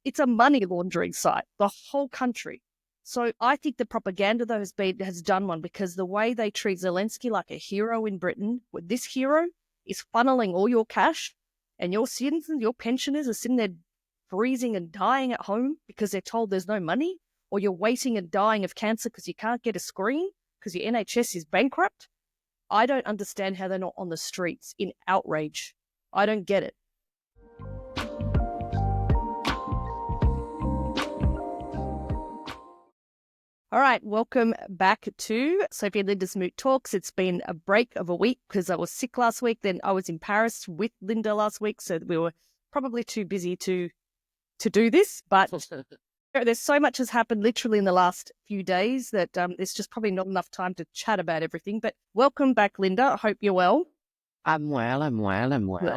it's a money laundering site, the whole country. So I think the propaganda, though, has done one, because the way they treat Zelensky like a hero in Britain, with this hero is funneling all your cash, and your citizens, your pensioners are sitting there freezing and dying at home because they're told there's no money, or you're waiting and dying of cancer because you can't get a screen because your NHS is bankrupt. I don't understand how they're not on the streets in outrage. I don't get it. All right, welcome back to Sophie and Linda's Moot Talks. It's been a break of a week because I was sick last week. Then I was in Paris with Linda last week, so we were probably too busy to do this. But there's so much has happened literally in the last few days that there's just probably not enough time to chat about everything. But welcome back, Linda. I hope you're well. I'm well.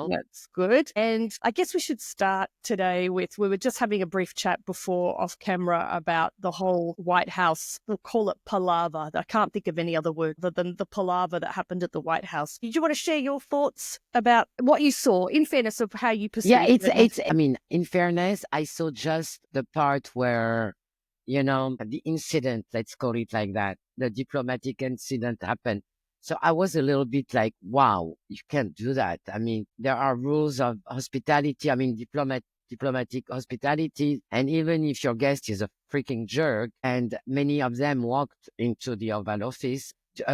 That's good. And I guess we should start today with, we were just having a brief chat before off camera about the whole White House, we'll call it palaver. I can't think of any other word other than the palaver that happened at the White House. Did you want to share your thoughts about what you saw, in fairness of how you perceive it? Yeah, I mean, in fairness, I saw just the part where, the incident, let's call it like that, the diplomatic incident happened. So I was a little bit like, wow, you can't do that. I mean, there are rules of hospitality. I mean, diplomatic hospitality. And even if your guest is a freaking jerk, and many of them walked into the Oval Office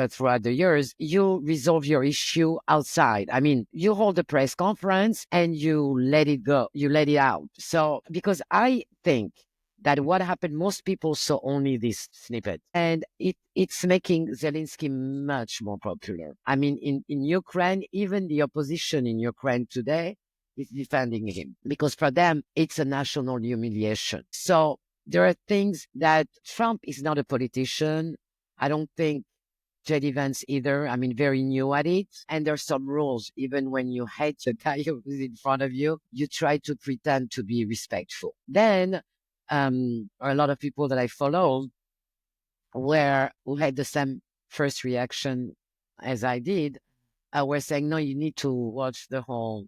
throughout the years, you resolve your issue outside. I mean, you hold a press conference and you let it go. You let it out. So, because I think that what happened, most people saw only this snippet, and it's making Zelensky much more popular. I mean, in Ukraine, even the opposition in Ukraine today is defending him, because for them, it's a national humiliation. So there are things that Trump is not a politician. I don't think J.D. Vance either. I mean, very new at it. And there's some rules. Even when you hate the guy who's in front of you, you try to pretend to be respectful. Then, or a lot of people that I follow who had the same first reaction as I did, were saying, no, you need to watch the whole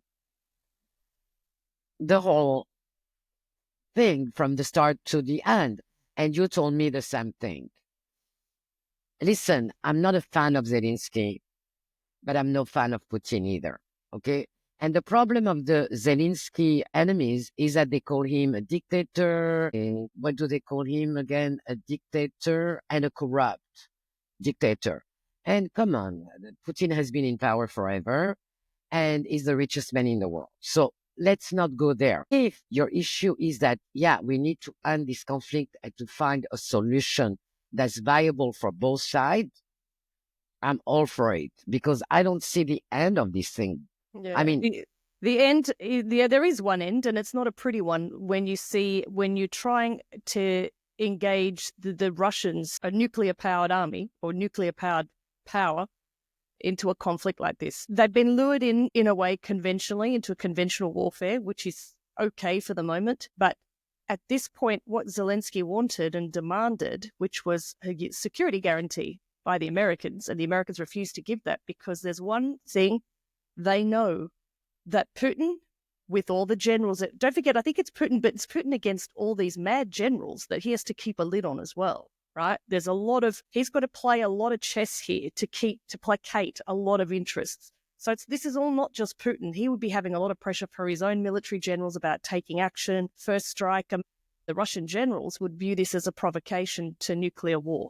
thing from the start to the end. And you told me the same thing. Listen, I'm not a fan of Zelensky, but I'm no fan of Putin either. Okay? And the problem of the Zelensky enemies is that they call him a dictator. What do they call him again? A dictator and a corrupt dictator. And come on, Putin has been in power forever and is the richest man in the world. So let's not go there. If your issue is that, yeah, we need to end this conflict and to find a solution that's viable for both sides, I'm all for it, because I don't see the end of this thing. Yeah. I mean, the end, yeah, there is one end, and it's not a pretty one when you're trying to engage the Russians, a nuclear-powered army or nuclear-powered power, into a conflict like this. They've been lured in a way, conventionally, into a conventional warfare, which is okay for the moment. But at this point, what Zelensky wanted and demanded, which was a security guarantee by the Americans, and the Americans refused to give that, because there's one thing they know, that Putin, with all the generals, don't forget, I think it's Putin, but it's Putin against all these mad generals that he has to keep a lid on as well, right? There's he's got to play a lot of chess here to placate a lot of interests. So this is all not just Putin. He would be having a lot of pressure for his own military generals about taking action, first strike. The Russian generals would view this as a provocation to nuclear war.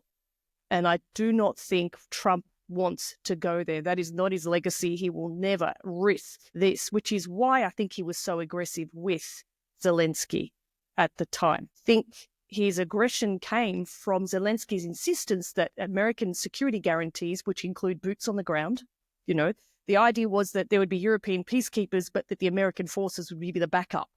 And I do not think Trump wants to go there. That is not his legacy. He will never risk this, which is why I think he was so aggressive with Zelensky at the time. I think his aggression came from Zelensky's insistence that American security guarantees, which include boots on the ground, the idea was that there would be European peacekeepers, but that the American forces would be the backup,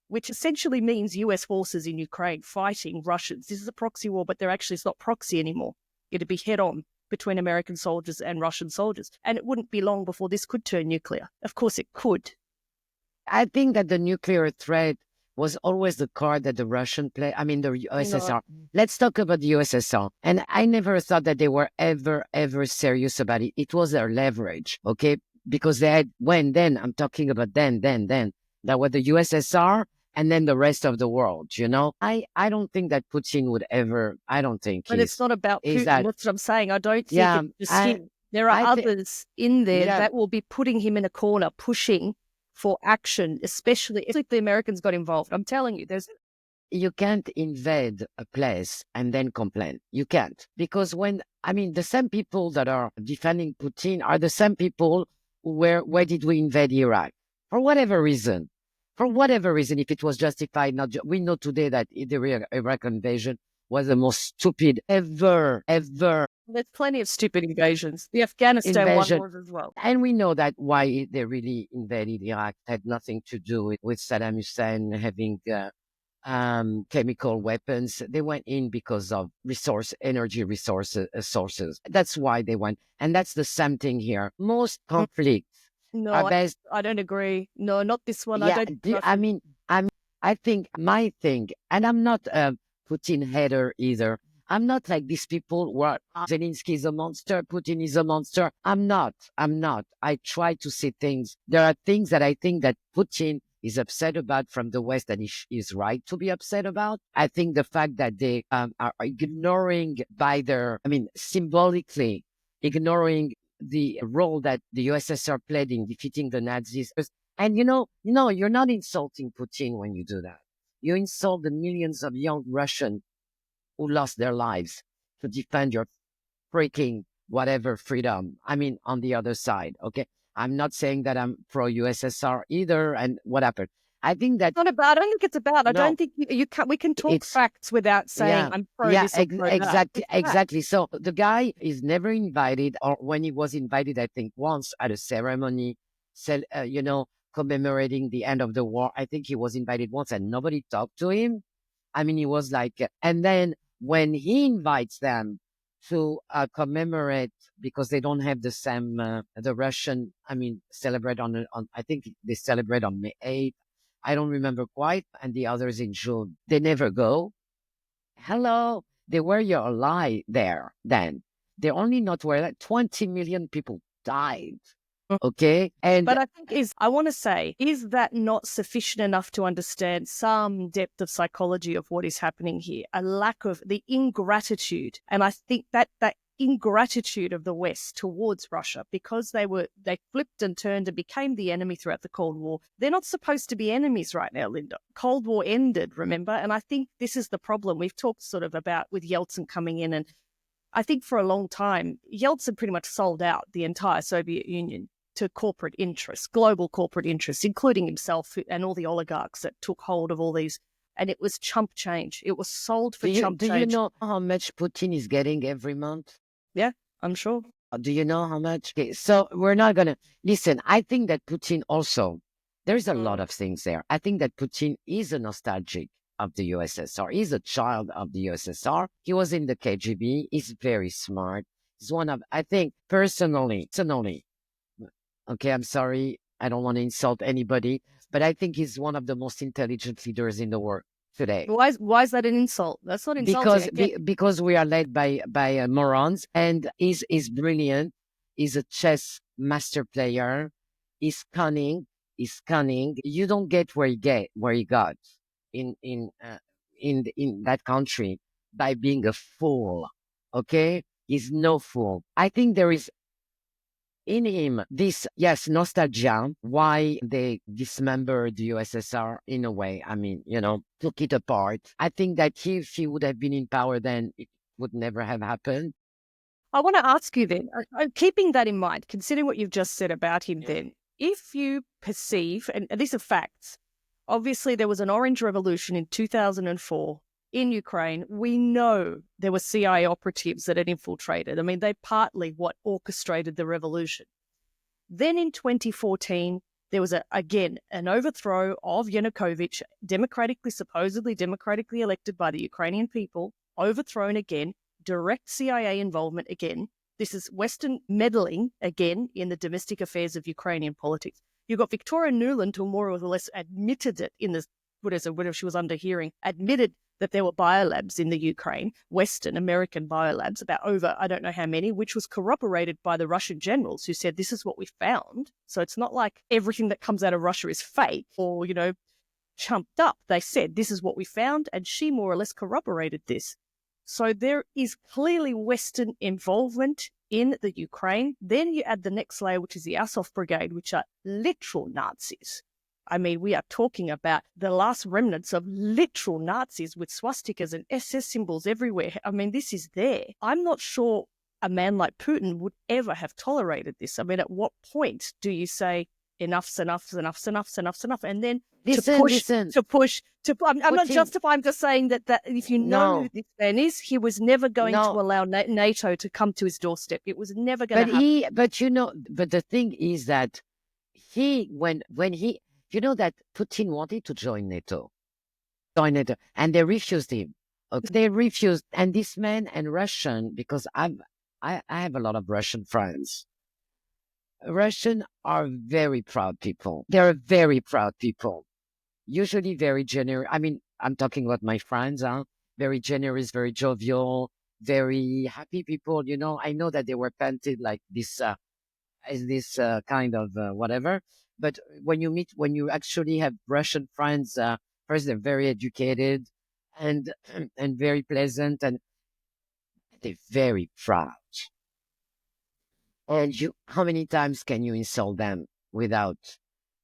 which essentially means US forces in Ukraine fighting Russians. This is a proxy war, but it's not proxy anymore. It'd be head on between American soldiers and Russian soldiers. And it wouldn't be long before this could turn nuclear. Of course it could. I think that the nuclear threat was always the card that the Russian the USSR. No. Let's talk about the USSR. And I never thought that they were ever serious about it. It was their leverage, okay? Because they had, I'm talking about then, that was the USSR, and then the rest of the world, you know? I don't think that Putin would ever, I don't think But it's not about is Putin. that, That's what I'm saying. I don't think yeah, it's just him. There are I think, others in there yeah, that will be putting him in a corner, pushing for action, especially if the Americans got involved. I'm telling you, there's you can't invade a place and then complain. You can't. Because I mean, the same people that are defending Putin are the same people where did we invade Iraq? For whatever reason. For whatever reason, if it was justified, we know today that the Iraq invasion was the most stupid ever there's plenty of stupid invasions. The Afghanistan one invasion. was as well. And we know that why they really invaded Iraq had nothing to do with Saddam Hussein having chemical weapons. They went in because of energy resources sources. That's why they went. And that's the same thing here. Most Mm, conflicts are no, based. I don't agree. No, not this one. I Yeah, don't. I mean, I think my thing, and I'm not a Putin hater either. I'm not like these people who are Zelensky is a monster, Putin is a monster. I'm not. I'm not. I try to see things. There are things that I think that Putin is upset about from the West, and he is right to be upset about. I think the fact that they are ignoring I mean, symbolically ignoring the role that the USSR played in defeating the Nazis. And you're not insulting Putin when you do that. You insult the millions of young Russians who lost their lives to defend your freaking whatever freedom. I mean, on the other side, okay? I'm not saying that I'm pro USSR either and whatever. I think that Not about. I don't think it's about. I no, don't think you can. We can talk it's facts without saying yeah, I'm pro this or pro that. exactly, It's fact. exactly. So the guy is never invited, or when he was invited, I think once at a ceremony, you know, commemorating the end of the war. I think he was invited once, and nobody talked to him. I mean, he was like, and then when he invites them to commemorate because they don't have the same, the Russian, I mean, celebrate on, I think they celebrate on May 8th. I don't remember quite, and the others in June. They never go. Hello, they were your ally there then. They only not were like 20 million people died. Okay. And But I think I want to say, is that not sufficient enough to understand some depth of psychology of what is happening here? A lack of the ingratitude. And I think that ingratitude of the West towards Russia, because they flipped and turned and became the enemy throughout the Cold War. They're not supposed to be enemies right now, Linda. Cold War ended, remember? And I think this is the problem. We've talked sort of about with Yeltsin coming in, and I think for a long time, Yeltsin pretty much sold out the entire Soviet Union to corporate interests, global corporate interests, including himself and all the oligarchs that took hold of all these. And it was chump change. It was sold for chump do you change. know how much Putin is getting every month? Yeah, I'm sure. Do you know how much? Okay, so we're not going to listen. I think that Putin also, there's a lot of things there. I think that Putin is a nostalgic of the USSR. He's a child of the USSR. He was in the KGB. He's very smart. He's one of, I think, personally, okay, I'm sorry. I don't want to insult anybody, but I think he's one of the most intelligent leaders in the world today. Why is that an insult? That's not insulting. Because we are led by morons, and he's brilliant. He's a chess master player. He's cunning. He's cunning. You don't get where he got in that country by being a fool. Okay, he's no fool. I think there is in him this, yes, nostalgia, why they dismembered the USSR in a way. I mean, took it apart. I think that if he would have been in power, then it would never have happened. I want to ask you then, keeping that in mind, considering what you've just said about him, Yeah. then, if you perceive, and these are facts, obviously there was an orange revolution in 2004 in Ukraine. We know there were CIA operatives that had infiltrated. I mean, they partly what orchestrated the revolution. Then in 2014, there was again an overthrow of Yanukovych, supposedly democratically elected by the Ukrainian people, overthrown again, direct CIA involvement again. This is Western meddling again in the domestic affairs of Ukrainian politics. You've got Victoria Nuland, who more or less admitted it in the, whatever she was under hearing, admitted that there were biolabs in the Ukraine, Western American biolabs, about over, I don't know how many, which was corroborated by the Russian generals who said, this is what we found. So it's not like everything that comes out of Russia is fake or, chumped up. They said, this is what we found, and she more or less corroborated this. So there is clearly Western involvement in the Ukraine. Then you add the next layer, which is the Azov Brigade, which are literal Nazis. I mean, we are talking about the last remnants of literal Nazis with swastikas and SS symbols everywhere. I mean, this is there. I'm not sure a man like Putin would ever have tolerated this. I mean, at what point do you say enough's enough, and then Listen. I'm not justifying, I'm just saying that if you know who this man is, he was never going to allow NATO to come to his doorstep. It was never going to happen. But the thing is that when he, you know that Putin wanted to join NATO, and they refused him. Okay. They refused, and this man and Russian, because I have a lot of Russian friends. Russians are very proud people. They're very proud people. Usually very generous. I mean, I'm talking about my friends, very generous, very jovial, very happy people. You know, I know that they were painted like this, as this kind of whatever. But when you actually have Russian friends, first they're very educated and very pleasant, and they're very proud. And how many times can you insult them without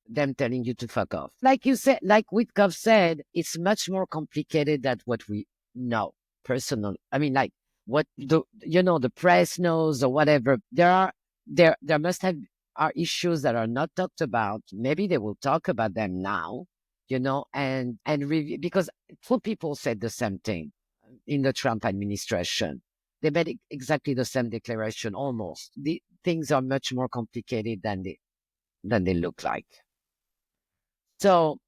them telling you to fuck off? Like you said, like Witkov said, it's much more complicated than what we know personally. I mean, like what the press knows or whatever. There must have are issues that are not talked about. Maybe they will talk about them now, and review, because two people said the same thing in the Trump administration. They made exactly the same declaration almost. The things are much more complicated than they look like. So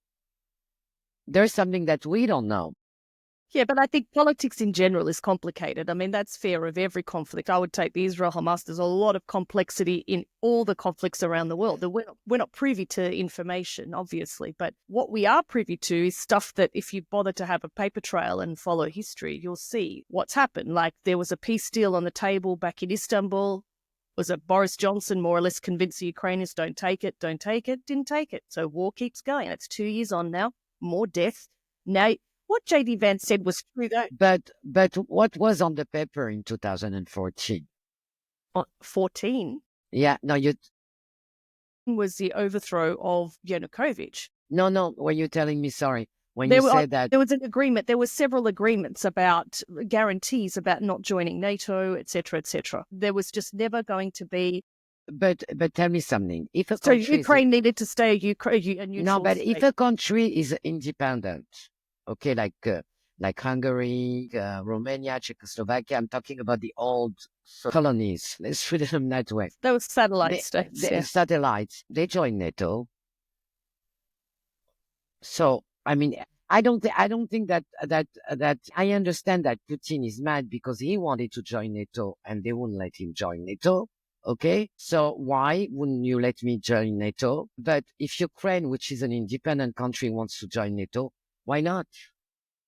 there's something that we don't know. Yeah, but I think politics in general is complicated. I mean, that's fair of every conflict. I would take the Israel-Hamas. There's a lot of complexity in all the conflicts around the world. We're not privy to information, obviously, but what we are privy to is stuff that if you bother to have a paper trail and follow history, you'll see what's happened. Like there was a peace deal on the table back in Istanbul. Was it Boris Johnson more or less convinced the Ukrainians don't take it, didn't take it. So war keeps going. It's 2 years on now, more death. Now, what J.D. Vance said was true, though. But what was on the paper in 2014? 14? Yeah, no, was the overthrow of Yanukovych. No, were you telling me, sorry, when you said that? There was an agreement, there were several agreements about guarantees about not joining NATO, etc., etc. There was just never going to be... But tell me something. If a country Ukraine needed to stay a neutral No, but state. if a country is independent, okay, like Hungary, Romania, Czechoslovakia, I'm talking about the old colonies. Let's put them that way. Those satellite states. Satellites. They join NATO. So, I mean, I don't think that I understand that Putin is mad because he wanted to join NATO and they wouldn't let him join NATO. Okay, so why wouldn't you let me join NATO? But if Ukraine, which is an independent country, wants to join NATO, why not?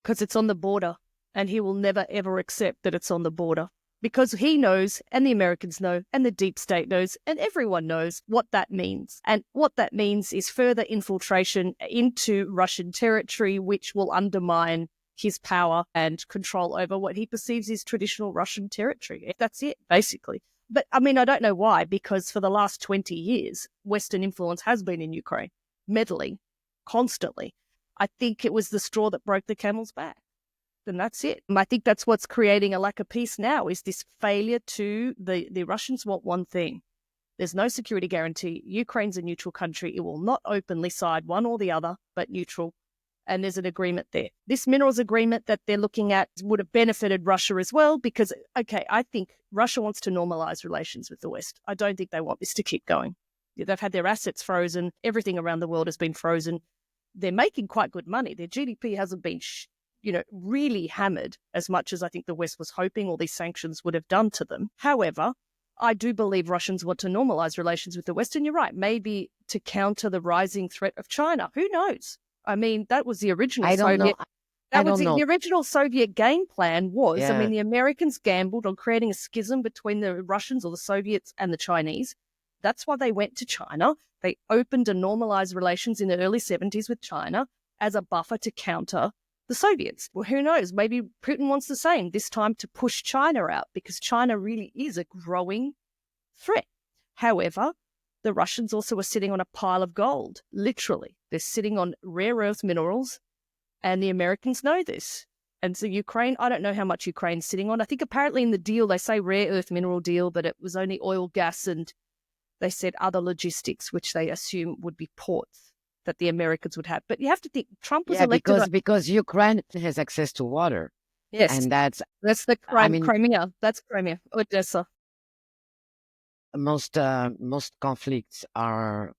Because it's on the border, and he will never, ever accept that it's on the border. Because he knows, and the Americans know, and the deep state knows, and everyone knows what that means. And what that means is further infiltration into Russian territory, which will undermine his power and control over what he perceives is traditional Russian territory. That's it, basically. But, I mean, I don't know why, because for the last 20 years, Western influence has been in Ukraine, meddling, constantly. I think it was the straw that broke the camel's back. And that's it. And I think that's what's creating a lack of peace now, is this failure to... The Russians want one thing. There's no security guarantee. Ukraine's a neutral country. It will not openly side one or the other, but neutral. And there's an agreement there. This minerals agreement that they're looking at would have benefited Russia as well because, okay, I think Russia wants to normalize relations with the West. I don't think they want this to keep going. They've had their assets frozen. Everything around the world has been frozen. They're making quite good money. Their GDP hasn't been, really hammered as much as I think the West was hoping all these sanctions would have done to them. However, I do believe Russians want to normalize relations with the West. And you're right, maybe to counter the rising threat of China. Who knows? I mean, that was the original the original Soviet game plan was, yeah. I mean, the Americans gambled on creating a schism between the Russians or the Soviets and the Chinese. That's why they went to China. They opened and normalized relations in the early 70s with China. as a buffer to counter the Soviets. Well, who knows? Maybe Putin wants the same, this time to push China out, because China really is a growing threat. However, the Russians also are sitting on a pile of gold, literally. They're sitting on rare earth minerals, and the Americans know this. And so Ukraine, I don't know how much Ukraine's sitting on. I think apparently in the deal, they say rare earth mineral deal, but it was only oil, gas, and they said other logistics, which they assume would be ports that the Americans would have. But you have to think, Trump was elected. Because Ukraine has access to water. Yes. And that's the Crimea. That's Crimea, Odessa. Most conflicts are,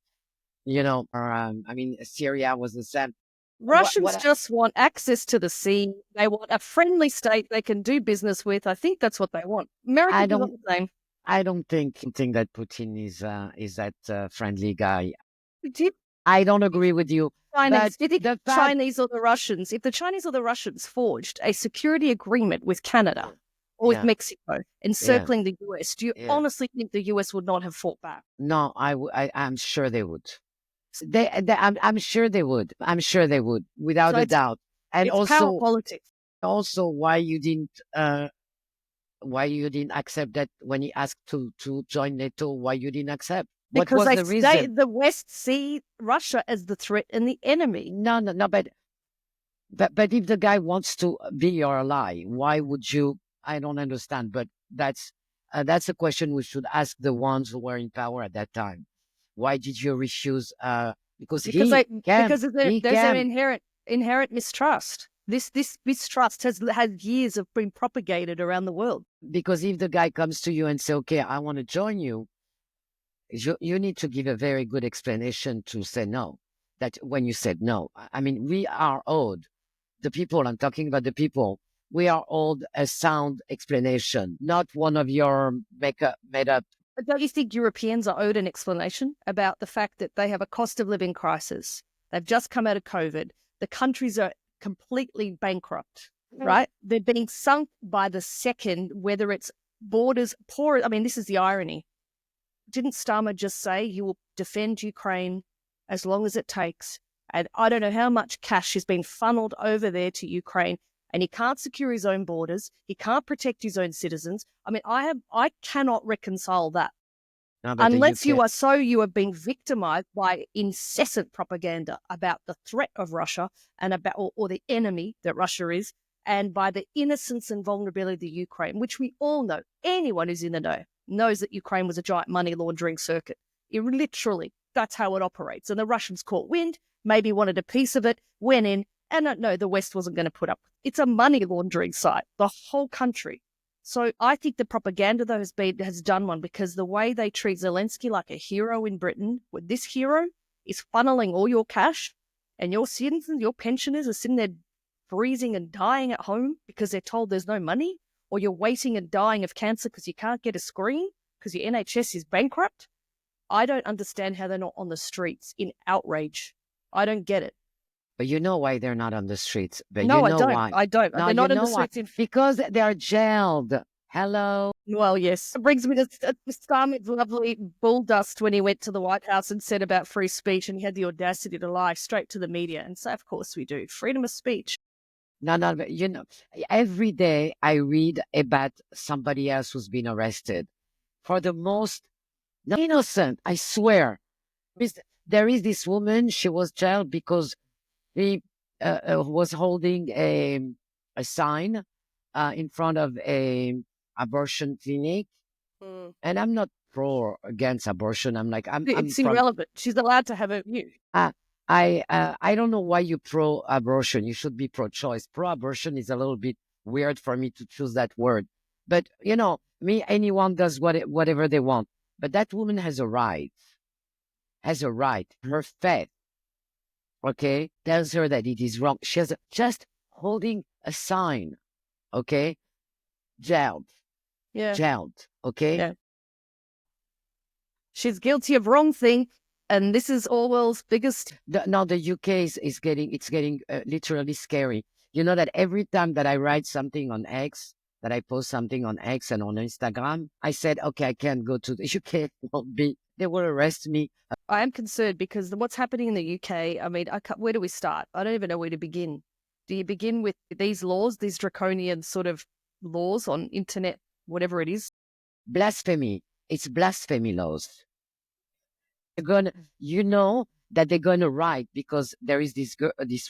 Syria was the same. Russians just want access to the sea. They want a friendly state they can do business with. I think that's what they want. Americans are the same. I don't think that Putin is that friendly guy. Did I don't agree with you. Chinese, do you think the Chinese or the Russians, if the Chinese or the Russians forged a security agreement with Canada or with Mexico encircling the US, do you honestly think the US would not have fought back? No, I'm sure they would. I'm sure they would. I'm sure they would, without a doubt. And it's power politics. Also, why you didn't accept that when he asked to join NATO? Why you didn't accept? Because what was the reason? The West see Russia as the threat and the enemy. No, but if the guy wants to be your ally, why would you? I don't understand. But that's a question we should ask the ones who were in power at that time. Why did you refuse? Because there's an inherent mistrust. This mistrust has years of been propagated around the world. Because if the guy comes to you and say, "Okay, I want to join you," you need to give a very good explanation to say no. That when you said no, I mean, we are owed, the people, I'm talking about the people, we are owed a sound explanation, not one of your made up. But don't you think Europeans are owed an explanation about the fact that they have a cost of living crisis? They've just come out of COVID. The countries are completely bankrupt, right? They're being sunk by the second, whether it's borders, poor. I mean, this is the irony. Didn't Starmer just say he will defend Ukraine as long as it takes? And I don't know how much cash has been funneled over there to Ukraine, and he can't secure his own borders. He can't protect his own citizens. I mean, I cannot reconcile that. Unless you are being victimized by incessant propaganda about the threat of Russia and about or the enemy that Russia is, and by the innocence and vulnerability of Ukraine, which we all know. Anyone who's in the know knows that Ukraine was a giant money laundering circuit. Literally, that's how it operates. And the Russians caught wind, maybe wanted a piece of it, went in, and no, the West wasn't going to put up. It's a money laundering site, the whole country. So I think the propaganda, though, has done one, because the way they treat Zelensky like a hero in Britain, with this hero is funneling all your cash, and your citizens, your pensioners are sitting there freezing and dying at home because they're told there's no money, or you're waiting and dying of cancer because you can't get a screen because your NHS is bankrupt. I don't understand how they're not on the streets in outrage. I don't get it. But you know why they're not on the streets. But no, you know why. I don't. No, they're not on the streets. Because they are jailed. Hello. Well, yes. It brings me to Starmer's lovely bull dust when he went to the White House and said about free speech, and he had the audacity to lie straight to the media and say, of course we do. Freedom of speech. No, but every day I read about somebody else who's been arrested for the most innocent, I swear. There is this woman, she was jailed because he was holding a sign in front of a abortion clinic. And I'm not pro or against abortion. I'm like, it's irrelevant. She's allowed to have a view. I don't know why you pro-abortion. You should be pro-choice. Pro-abortion is a little bit weird for me to choose that word. But, anyone does whatever they want. But that woman has a right. Her faith, okay, tells her that it is wrong. She's just holding a sign, okay? Jailed. Yeah. Jailed, okay? Yeah. She's guilty of wrong thing. And this is Orwell's biggest. The UK is getting literally scary. You know that every time that I write something on X, that I post something on X and on Instagram, I said, okay, I can't go to the UK. They will arrest me. I am concerned because what's happening in the UK, I mean, where do we start? I don't even know where to begin. Do you begin with these laws, these draconian sort of laws on internet, whatever it is? Blasphemy. It's blasphemy laws. You know that they're going to write because there is this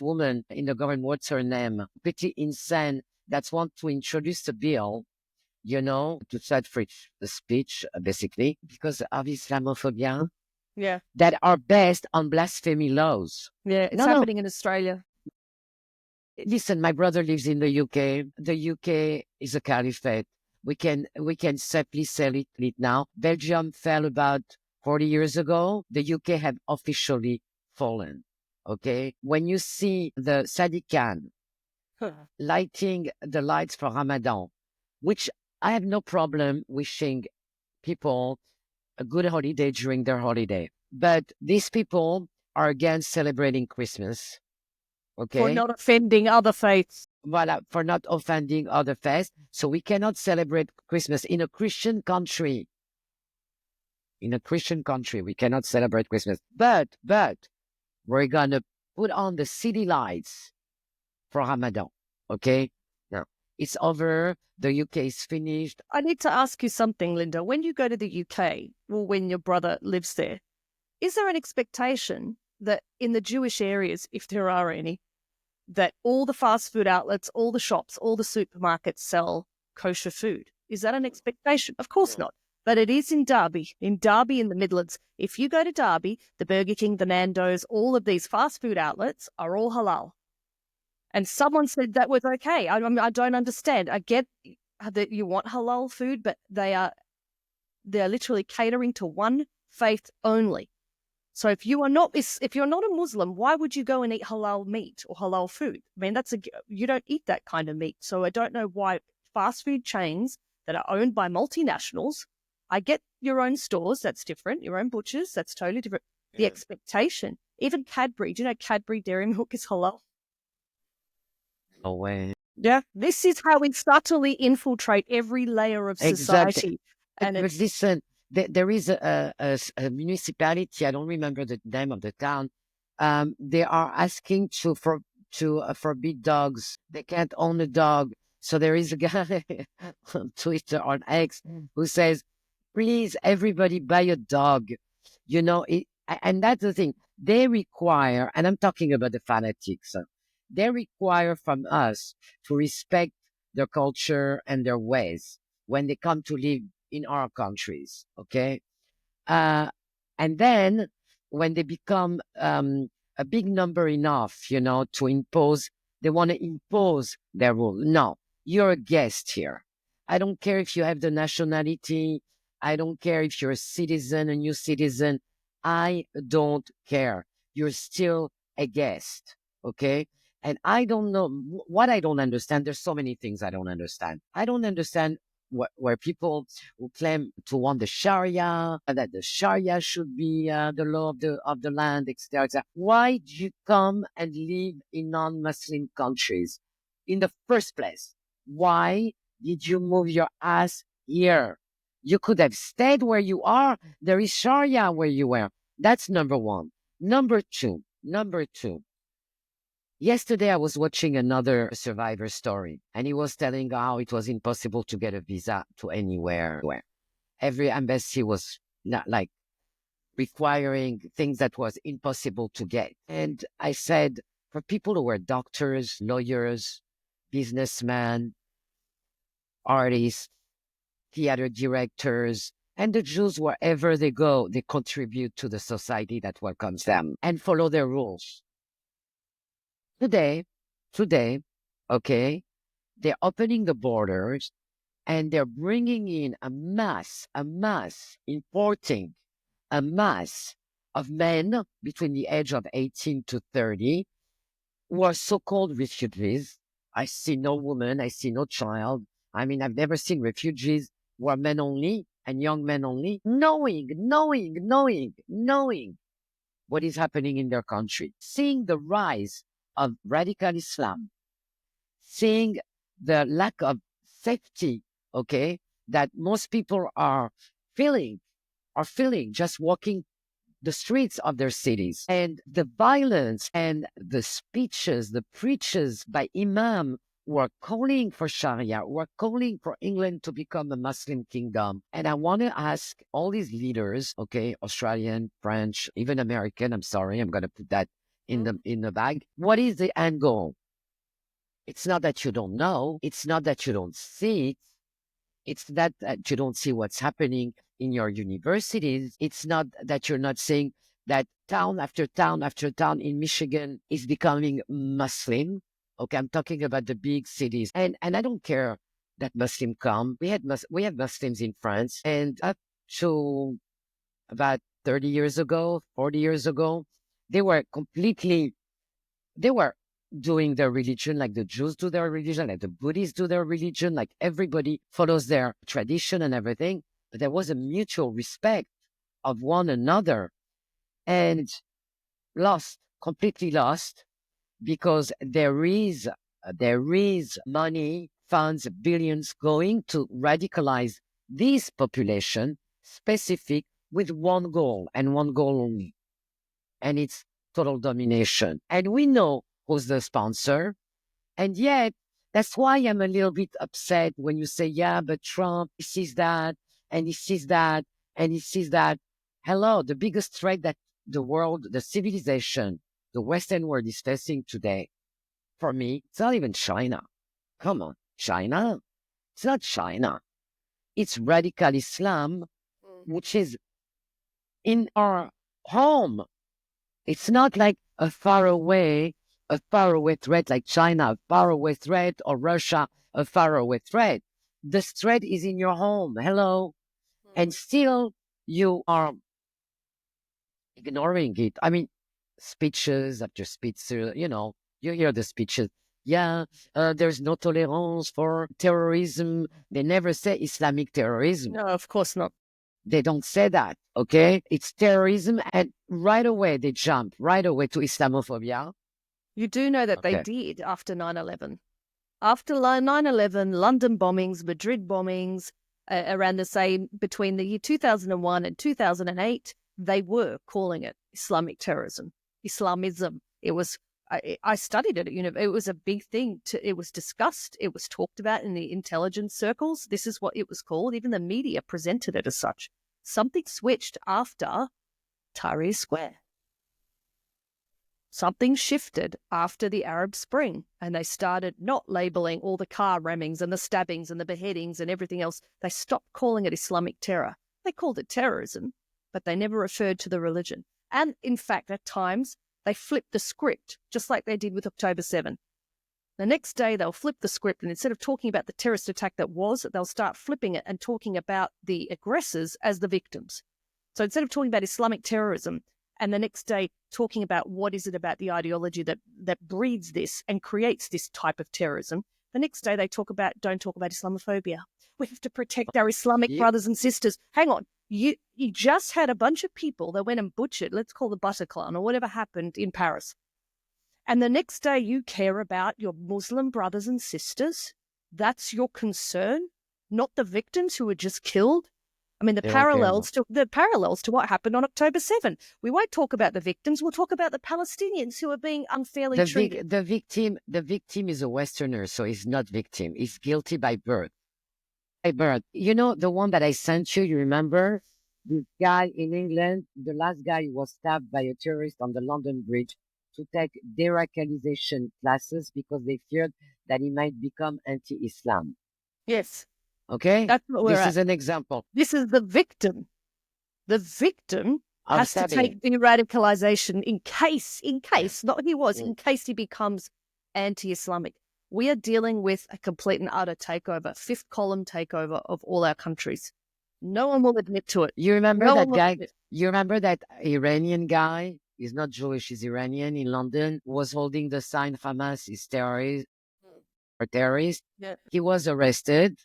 woman in the government, what's her name? Pretty insane, that wants to introduce a bill, to set free the speech, basically, because of Islamophobia, Yeah. that are based on blasphemy laws. Yeah, it's No. happening in Australia. Listen, my brother lives in the UK. The UK is a caliphate. We can safely say it now. Belgium fell about 40 years ago. The UK had officially fallen. Okay. When you see the Sadiq Khan lighting the lights for Ramadan, which I have no problem wishing people a good holiday during their holiday. But these people are against celebrating Christmas. Okay. For not offending other faiths. Voilà, for not offending other faiths. So we cannot celebrate Christmas in a Christian country. In a Christian country, we cannot celebrate Christmas. But we're going to put on the city lights for Ramadan. Okay? Now, it's over. The UK is finished. I need to ask you something, Linda. When you go to the UK, or when your brother lives there, is there an expectation that in the Jewish areas, if there are any, that all the fast food outlets, all the shops, all the supermarkets sell kosher food? Is that an expectation? Of course not. But it is in Derby in the Midlands. If you go to Derby, the Burger King, the Nando's, all of these fast food outlets are all halal. And someone said that was okay. I don't understand. I get that you want halal food, but they're literally catering to one faith only. So if you're not a Muslim, why would you go and eat halal meat or halal food? I mean, you don't eat that kind of meat. So I don't know why fast food chains that are owned by multinationals. I get your own stores, that's different. Your own butchers, that's totally different. Yeah. The expectation, even Cadbury. Do you know Cadbury dairy milk is halal? No way. Yeah, this is how we subtly infiltrate every layer of society. Exactly. And listen, there is a municipality, I don't remember the name of the town. They are asking to forbid dogs. They can't own a dog. So there is a guy on Twitter, on X, who says, please, everybody buy a dog. And that's the thing. They require, and I'm talking about the fanatics, they require from us to respect their culture and their ways when they come to live in our countries, okay? And then when they become a big number enough, to impose, they want to impose their rule. No, you're a guest here. I don't care if you have the nationality. I don't care if you're a citizen, a new citizen. I don't care. You're still a guest, okay? And I don't know what I don't understand. There's so many things I don't understand. I don't understand where people who claim to want the Sharia, that the Sharia should be the law of the land, etc., etc. Why do you come and live in non-Muslim countries in the first place? Why did you move your ass here? You could have stayed where you are. There is Sharia where you were. That's number one. Number two. Yesterday, I was watching another survivor story, and he was telling how it was impossible to get a visa to anywhere. Every embassy was not like requiring things that was impossible to get. And I said, for people who were doctors, lawyers, businessmen, artists, theater directors, and the Jews, wherever they go, they contribute to the society that welcomes them and follow their rules. Today, okay, they're opening the borders and they're bringing in importing a mass of men between the age of 18 to 30 who are so-called refugees. I see no woman, I see no child. I mean, I've never seen refugees who are men only and young men only, knowing what is happening in their country, seeing the rise of radical Islam, seeing the lack of safety, okay, that most people feeling, are feeling just walking the streets of their cities. And the violence and the speeches, the preachers by imam were calling for Sharia, were calling for England to become a Muslim kingdom. And I want to ask all these leaders, okay, Australian, French, even American, I'm sorry, I'm going to put that in the bag. What is the end goal? It's not that you don't know. It's not that you don't see it. It's that you don't see what's happening in your universities. It's not that you're not seeing that town after town after town in Michigan is becoming Muslim. Okay, I'm talking about the big cities, and I don't care that Muslim come. We have Muslims in France, and up to about 30 years ago, 40 years ago, they were completely they were doing their religion like the Jews do their religion, like the Buddhists do their religion, like everybody follows their tradition and everything. But there was a mutual respect of one another, and lost, completely lost, because there is money, funds, billions going to radicalize this population specific with one goal and one goal only, and it's total domination. And we know who's the sponsor. And yet, that's why I'm a little bit upset when you say, yeah, but Trump, he sees that, and he sees that, and he sees that. Hello, the biggest threat that the world, the civilization, the Western world is facing today, for me, it's not even China. Come on, China? It's not China. It's radical Islam, which is in our home. It's not like a faraway threat like China, a faraway threat, or Russia, a faraway threat. The threat is in your home. Hello. And still you are ignoring it. I mean, speeches after speeches, you hear the speeches. Yeah, there's no tolerance for terrorism. They never say Islamic terrorism. No, of course not. They don't say that, okay? It's terrorism, and right away they jump right away to Islamophobia. You do know that they Okay. did after 9/11. After 9/11, London bombings, Madrid bombings, around the same, between the year 2001 and 2008, they were calling it Islamic terrorism, Islamism. It was, I studied it at university. It was a big thing. It was discussed. It was talked about in the intelligence circles. This is what it was called. Even the media presented it as such. Something switched after Tahrir Square. Something shifted after the Arab Spring, and they started not labeling all the car rammings and the stabbings and the beheadings and everything else. They stopped calling it Islamic terror. They called it terrorism, but they never referred to the religion. And in fact, at times, they flipped the script, just like they did with October 7. The next day, they'll flip the script, and instead of talking about the terrorist attack that was, they'll start flipping it and talking about the aggressors as the victims. So instead of talking about Islamic terrorism, and the next day talking about what is it about the ideology that breeds this and creates this type of terrorism, the next day they don't talk about Islamophobia. We have to protect our Islamic brothers and sisters. Hang on. You just had a bunch of people that went and butchered, let's call the Bataclan or whatever happened in Paris. And the next day you care about your Muslim brothers and sisters? That's your concern? Not the victims who were just killed? I mean, the parallels to what happened on October 7. We won't talk about the victims. We'll talk about the Palestinians who are being unfairly treated. The victim is a Westerner, so he's not victim. He's guilty by birth. You know, the one that I sent you, you remember? This guy in England, the last guy who was stabbed by a terrorist on the London Bridge to take de-radicalization classes because they feared that he might become anti-Islam. Yes. Okay? That's what we're at. This is an example. This is the victim. The victim has to take de-radicalization in case, not he was, in case he becomes anti-Islamic. We are dealing with a complete and utter takeover, fifth column takeover of all our countries. No one will admit to it. You remember that guy? You remember that Iranian guy? He's not Jewish, he's Iranian, in London, was holding the sign Hamas is terrorist or terrorist. Yeah. He was arrested.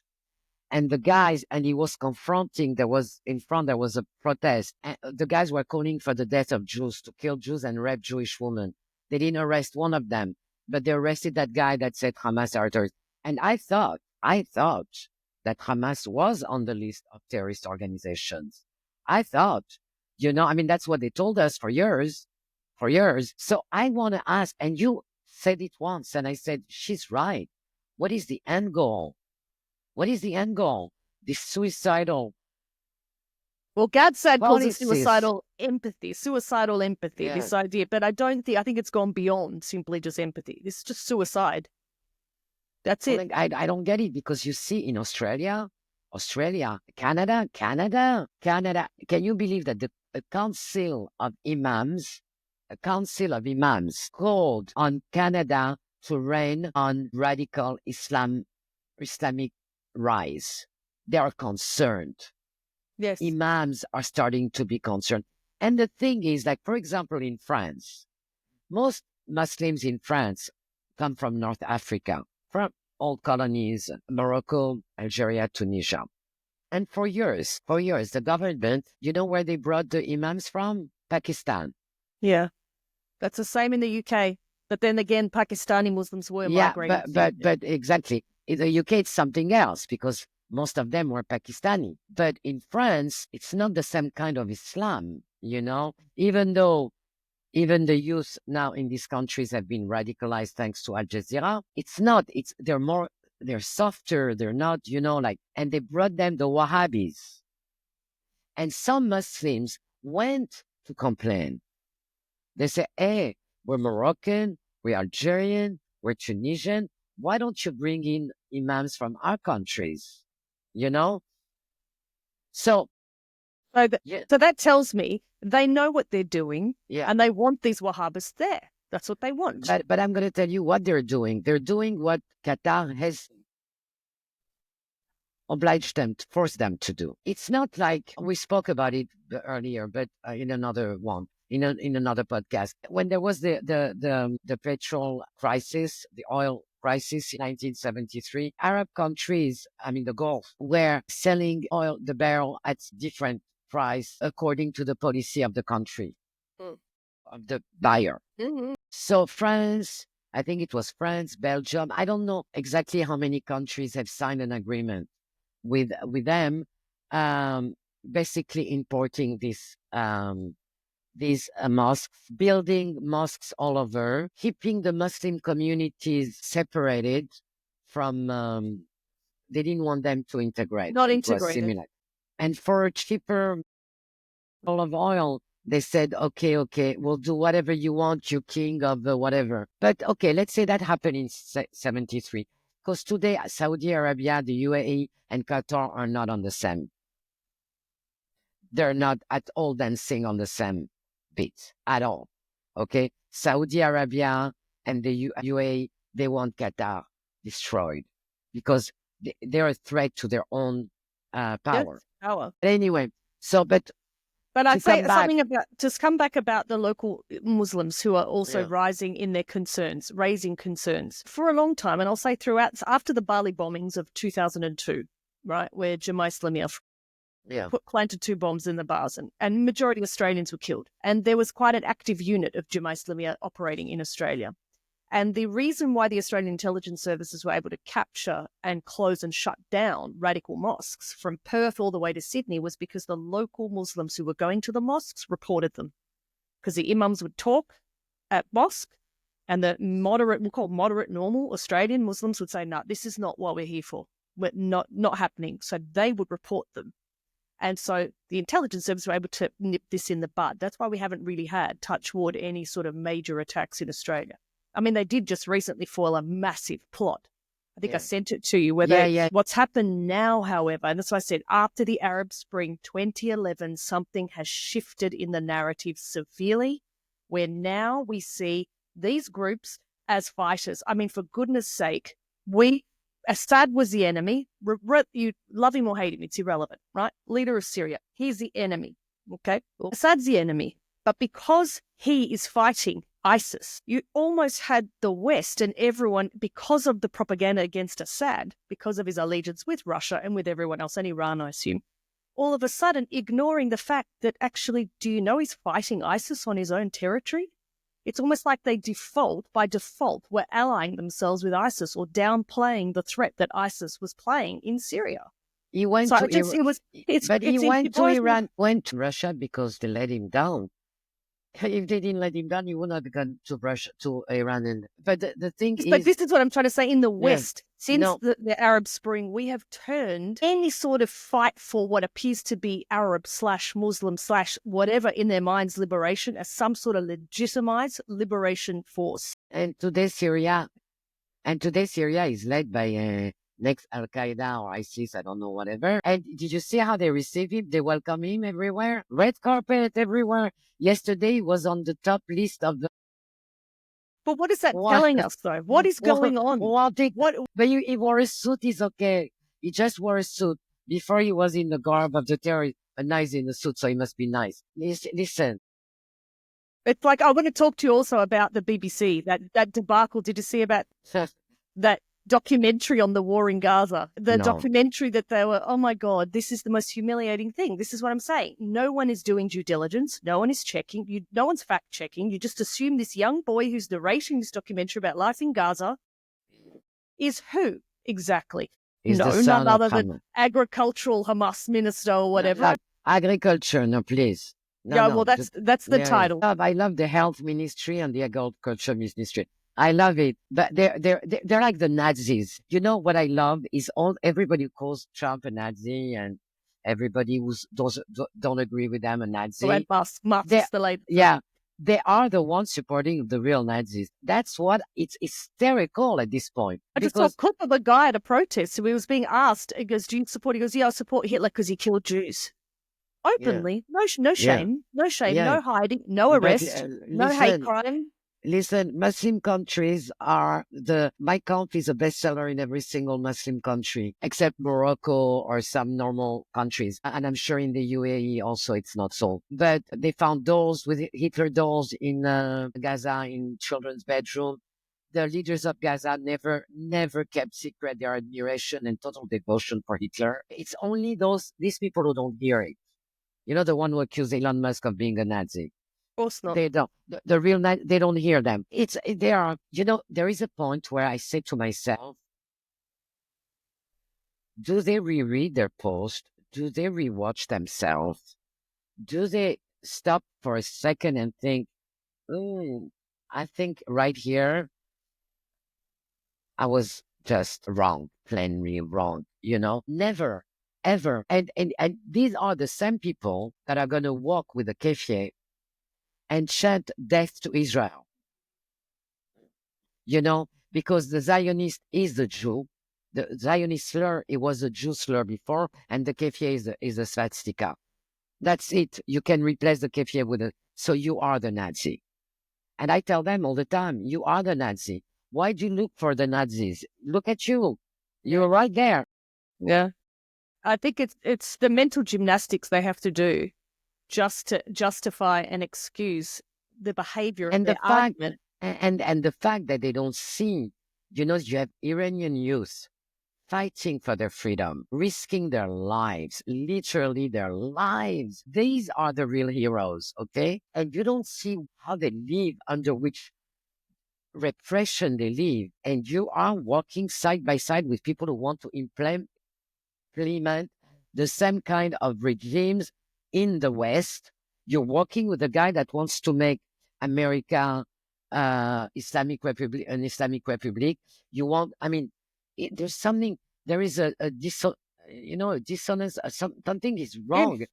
And the guys, and he was confronting, there was a protest. And the guys were calling for the death of Jews, to kill Jews and rape Jewish women. They didn't arrest one of them, but they arrested that guy that said Hamas are terrorists. And I thought I thought that Hamas was on the list of terrorist organizations. I thought, I mean, that's what they told us for years, for years. So I want to ask, and you said it once, and I said, she's right. What is the end goal? What is the end goal? This suicidal Well, Gadsad calls it policies. suicidal empathy, Yeah. this idea. But I think it's gone beyond simply just empathy. This is just suicide. That's Well, it. I don't get it because you see in Australia, Canada. Can you believe that a council of imams called on Canada to rein on radical Islamic rise? They are concerned. Yes. Imams are starting to be concerned. And the thing is, like, for example, in France, most Muslims in France come from North Africa, from old colonies, Morocco, Algeria, Tunisia. And for years, the government, you know where they brought the imams from? Pakistan. Yeah. That's the same in the UK. But then again, Pakistani Muslims were Yeah, migrating to but India. but exactly. In the UK, it's something else because most of them were Pakistani. But in France, it's not the same kind of Islam, even though even the youth now in these countries have been radicalized thanks to Al Jazeera. It's not, they're softer. They're not, and they brought them the Wahhabis. And some Muslims went to complain. They say, hey, we're Moroccan, we're Algerian, we're Tunisian. Why don't you bring in imams from our countries? You know? So, So, yeah, so that tells me they know what they're doing yeah. and they want these Wahhabis there. That's what they want. But I'm going to tell you what they're doing. They're doing what Qatar has obliged them, to force them to do. It's not like we spoke about it earlier, but in another one, in another podcast, when there was the petrol crisis, the oil crisis in 1973, Arab countries, I mean the Gulf, were selling oil the barrel at different price according to the policy of the country Mm. of the buyer. Mm-hmm. So France, I think it was France, Belgium. I don't know exactly how many countries have signed an agreement with them, um, basically importing these mosques, building mosques all over, keeping the Muslim communities separated from. They didn't want them to integrate Not into integrated. assimilate, and for a cheaper of oil. They said, okay, we'll do whatever you want, you king of whatever. But okay, let's say that happened in 73. Because today, Saudi Arabia, the UAE, and Qatar are not on the same. They're not at all dancing on the same beat at all. Okay? Saudi Arabia and the UAE, they want Qatar destroyed because they're a threat to their own Yes, power. power. But anyway, so, but But to I'd say come back, something about just come back about the local Muslims who are also yeah. rising in their concerns, raising concerns for a long time. And I'll say throughout, after the Bali bombings of 2002, right, where Jemaah Islamiyah Yeah. planted 2 bombs in the bars and majority of Australians were killed. And there was quite an active unit of Jemaah Islamiyah operating in Australia. And the reason why the Australian intelligence services were able to capture and close and shut down radical mosques from Perth all the way to Sydney was because the local Muslims who were going to the mosques reported them. Because the imams would talk at mosque and the we'll call moderate, normal Australian Muslims would say, no, this is not what we're here for. We're not happening. So they would report them. And so the intelligence service were able to nip this in the bud. That's why we haven't really had, touch wood, any sort of major attacks in Australia. I mean, they did just recently foil a massive plot. I think I sent it to you. What's happened now, however, and that's why I said after the Arab Spring 2011, something has shifted in the narrative severely, where now we see these groups as fighters. I mean, for goodness sake, Assad was the enemy. You love him or hate him, it's irrelevant, right? Leader of Syria, he's the enemy, okay? Well, Assad's the enemy, but because he is fighting ISIS, you almost had the West and everyone, because of the propaganda against Assad, because of his allegiance with Russia and with everyone else, and Iran, I assume, all of a sudden ignoring the fact that actually, do you know he's fighting ISIS on his own territory? It's almost like they by default, were allying themselves with ISIS or downplaying the threat that ISIS was playing in Syria. He went So to but he went it to blows me. Iran, went to Russia because they let him down. If they didn't let him down, he would not have gone to Russia, to Iran. But the thing But is, this is what I'm trying to say. In the yeah, West, since no, the Arab Spring, we have turned any sort of fight for what appears to be Arab / Muslim / whatever in their minds liberation as some sort of legitimized liberation force. and today Syria is led by next Al Qaeda or ISIS, I don't know, whatever. And did you see how they receive him? They welcome him everywhere, red carpet everywhere. Yesterday he was on the top list of the But what is that what telling us, though? What is going on? what? But he wore a suit. He's okay. He just wore a suit. Before he was in the garb of the terrorist, but now he's in the suit, so he must be nice. Listen. It's like, I want to talk to you also about the BBC, that debacle. Did you see about that documentary on the war in Gaza? The No. documentary that they were, oh my God, this is the most humiliating thing. This is what I'm saying. No one is doing due diligence. No one is checking. No one's fact checking. You just assume this young boy who's narrating this documentary about life in Gaza is who exactly? He's the No, son none of other than agricultural Hamas minister or whatever. Agriculture, no, please. No, Yeah, no. well, that's the title. I love the health ministry and the agriculture ministry. I love it, but they're like the Nazis. You know what I love is everybody who calls Trump a Nazi and everybody who don't agree with them a Nazi. So Musk's the late. Yeah, they are the ones supporting the real Nazis. That's what it's hysterical at this point. I just saw a clip of a guy at a protest. So he was being asked, he goes, do you support? He goes, yeah, I support Hitler because he killed Jews. Openly, no shame, no hiding, no arrest, no hate crime. Listen, Muslim countries my country is a bestseller in every single Muslim country, except Morocco or some normal countries. And I'm sure in the UAE also it's not so. But they found dolls with Hitler dolls in Gaza in children's bedroom. The leaders of Gaza never kept secret their admiration and total devotion for Hitler. It's only these people who don't hear it. You know, the one who accused Elon Musk of being a Nazi. Of course not. They don't. The real they don't hear them. There is a point where I say to myself, do they reread their post? Do they rewatch themselves? Do they stop for a second and think, I think right here, I was just wrong, plainly wrong, never, ever. And these are the same people that are going to walk with a keffiyeh and chant death to Israel. Because the Zionist is the Jew. The Zionist slur, it was a Jew slur before, and the keffiyeh is a swastika. That's it. You can replace the keffiyeh with so you are the Nazi. And I tell them all the time, you are the Nazi. Why do you look for the Nazis? Look at you. You're right there. Yeah. I think it's the mental gymnastics they have to do just to justify and excuse the behavior and the argument. And the fact that they don't see, you have Iranian youth fighting for their freedom, risking their lives, literally their lives. These are the real heroes, okay? And you don't see how they live, under which repression they live. And you are walking side by side with people who want to implement the same kind of regimes in the West. You're walking with a guy that wants to make America an Islamic Republic. There's something, there is a dissonance, something is wrong.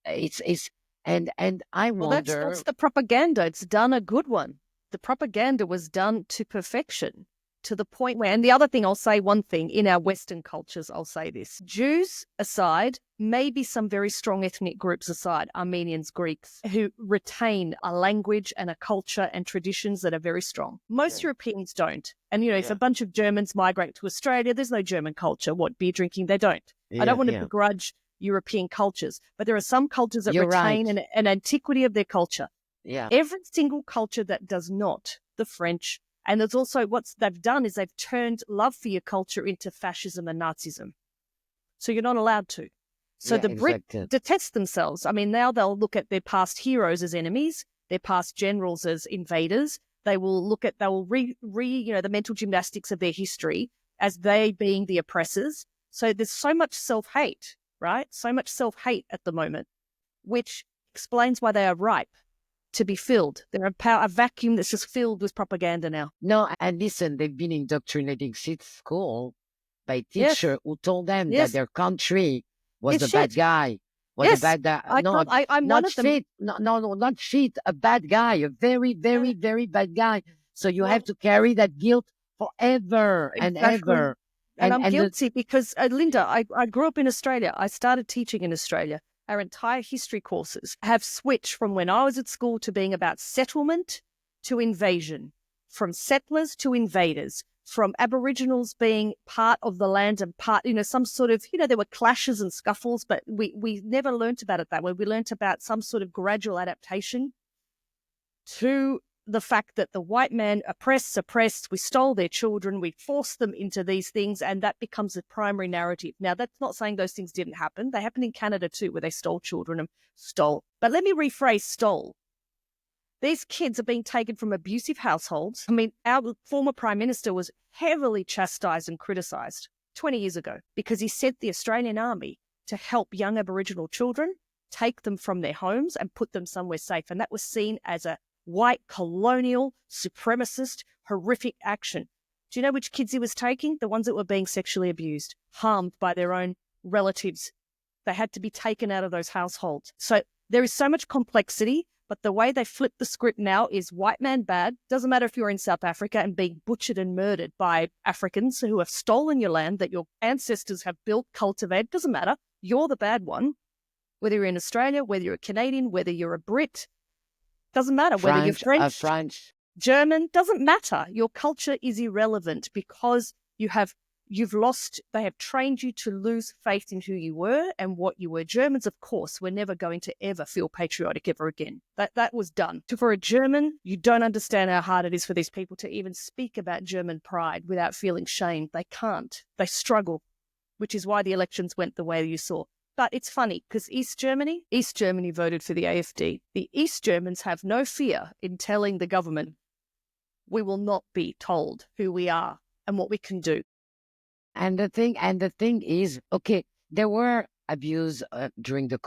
And I wonder. That's the propaganda. It's done a good one. The propaganda was done to perfection, to the point where, and the other thing, I'll say one thing, in our Western cultures, I'll say this, Jews aside, maybe some very strong ethnic groups aside, Armenians, Greeks, who retain a language and a culture and traditions that are very strong. Most Europeans don't. And, if a bunch of Germans migrate to Australia, there's no German culture. What, beer drinking? They don't. I don't want to begrudge European cultures, but there are some cultures that retain an antiquity of their culture. Yeah. Every single culture that does not, the French, and there's also what they've done is they've turned love for your culture into fascism and Nazism. So you're not allowed to. So the Brits detest themselves. I mean, now they'll look at their past heroes as enemies. their past generals as invaders. They will the mental gymnastics of their history as they being the oppressors. So there's so much self-hate, right? So much self-hate at the moment, which explains why they are ripe to be filled. They're a vacuum that's just filled with propaganda now. No, and listen, they've been indoctrinating since school by Yes. teacher who told them that Yes. their country was It's a bad shit. guy. Was a Yes. bad guy. No, I'm one not of them. shit. No, not shit. A bad guy. A very, very, very bad guy. So you have to carry that guilt forever and Exactly. ever. And I'm the, guilty because, Linda, I grew up in Australia. I started teaching in Australia. Our entire history courses have switched from when I was at school to being about settlement to invasion, from settlers to invaders, from Aboriginals being part of the land and part, some sort of, there were clashes and scuffles, but we never learnt about it that way. We learnt about some sort of gradual adaptation to the fact that the white man oppressed, suppressed, we stole their children, we forced them into these things, and that becomes the primary narrative. Now, that's not saying those things didn't happen. They happened in Canada too, where they stole children and stole. But let me rephrase stole. These kids are being taken from abusive households. I mean, our former Prime Minister was heavily chastised and criticised 20 years ago because he sent the Australian Army to help young Aboriginal children, take them from their homes and put them somewhere safe. And that was seen as a white, colonial, supremacist, horrific action. Do you know which kids he was taking? The ones that were being sexually abused, harmed by their own relatives. They had to be taken out of those households. So there is so much complexity, but the way they flip the script now is white man bad. Doesn't matter if you're in South Africa and being butchered and murdered by Africans who have stolen your land that your ancestors have built, cultivated. Doesn't matter. You're the bad one. Whether you're in Australia, whether you're a Canadian, whether you're a Brit, doesn't matter. Whether you're French, German, doesn't matter. Your culture is irrelevant because you've lost, they have trained you to lose faith in who you were and what you were. Germans, of course, were never going to ever feel patriotic ever again. That was done. For a German, you don't understand how hard it is for these people to even speak about German pride without feeling shame. They can't. They struggle, which is why the elections went the way you saw. But it's funny because East Germany voted for the AfD. The East Germans have no fear in telling the government, we will not be told who we are and what we can do. And the thing is, okay, there were abuse during the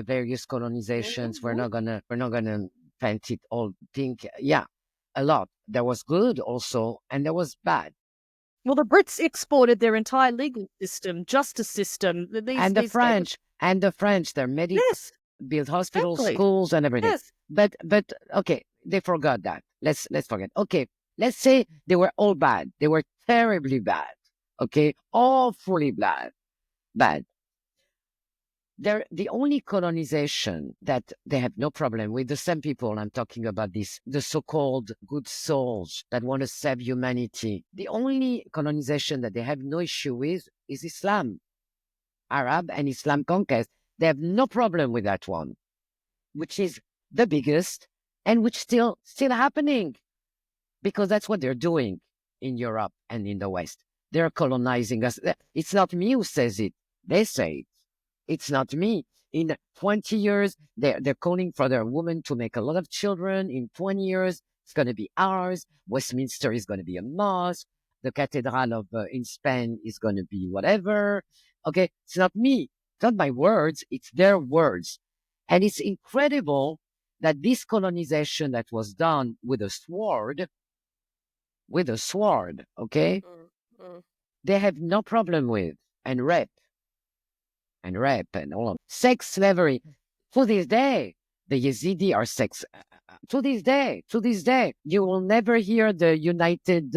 various colonizations. Mm-hmm. We're not gonna paint it all pink. Yeah, a lot. There was good also, and there was bad. Well, the Brits exported their entire legal system, justice system. And the French, their medics yes, built hospitals, exactly. schools, and everything. Yes. But okay, they forgot that. Let's forget. Okay, let's say they were all bad. They were terribly bad. Okay, awfully bad. They're the only colonization that they have no problem with. The same people I'm talking about, the so-called good souls that want to save humanity. The only colonization that they have no issue with is Islam, Arab and Islam conquest. They have no problem with that one, which is the biggest and which still happening because that's what they're doing in Europe and in the West. They're colonizing us. It's not me who says it. They say it. It's not me. In 20 years, they're calling for their women to make a lot of children. In 20 years, it's going to be ours. Westminster is going to be a mosque. The Cathedral of in Spain is going to be whatever. Okay, it's not me. It's not my words. It's their words. And it's incredible that this colonization that was done with a sword, okay, they have no problem with. And rape and all of sex slavery. To this day, the Yazidi are sex. To this day, you will never hear the United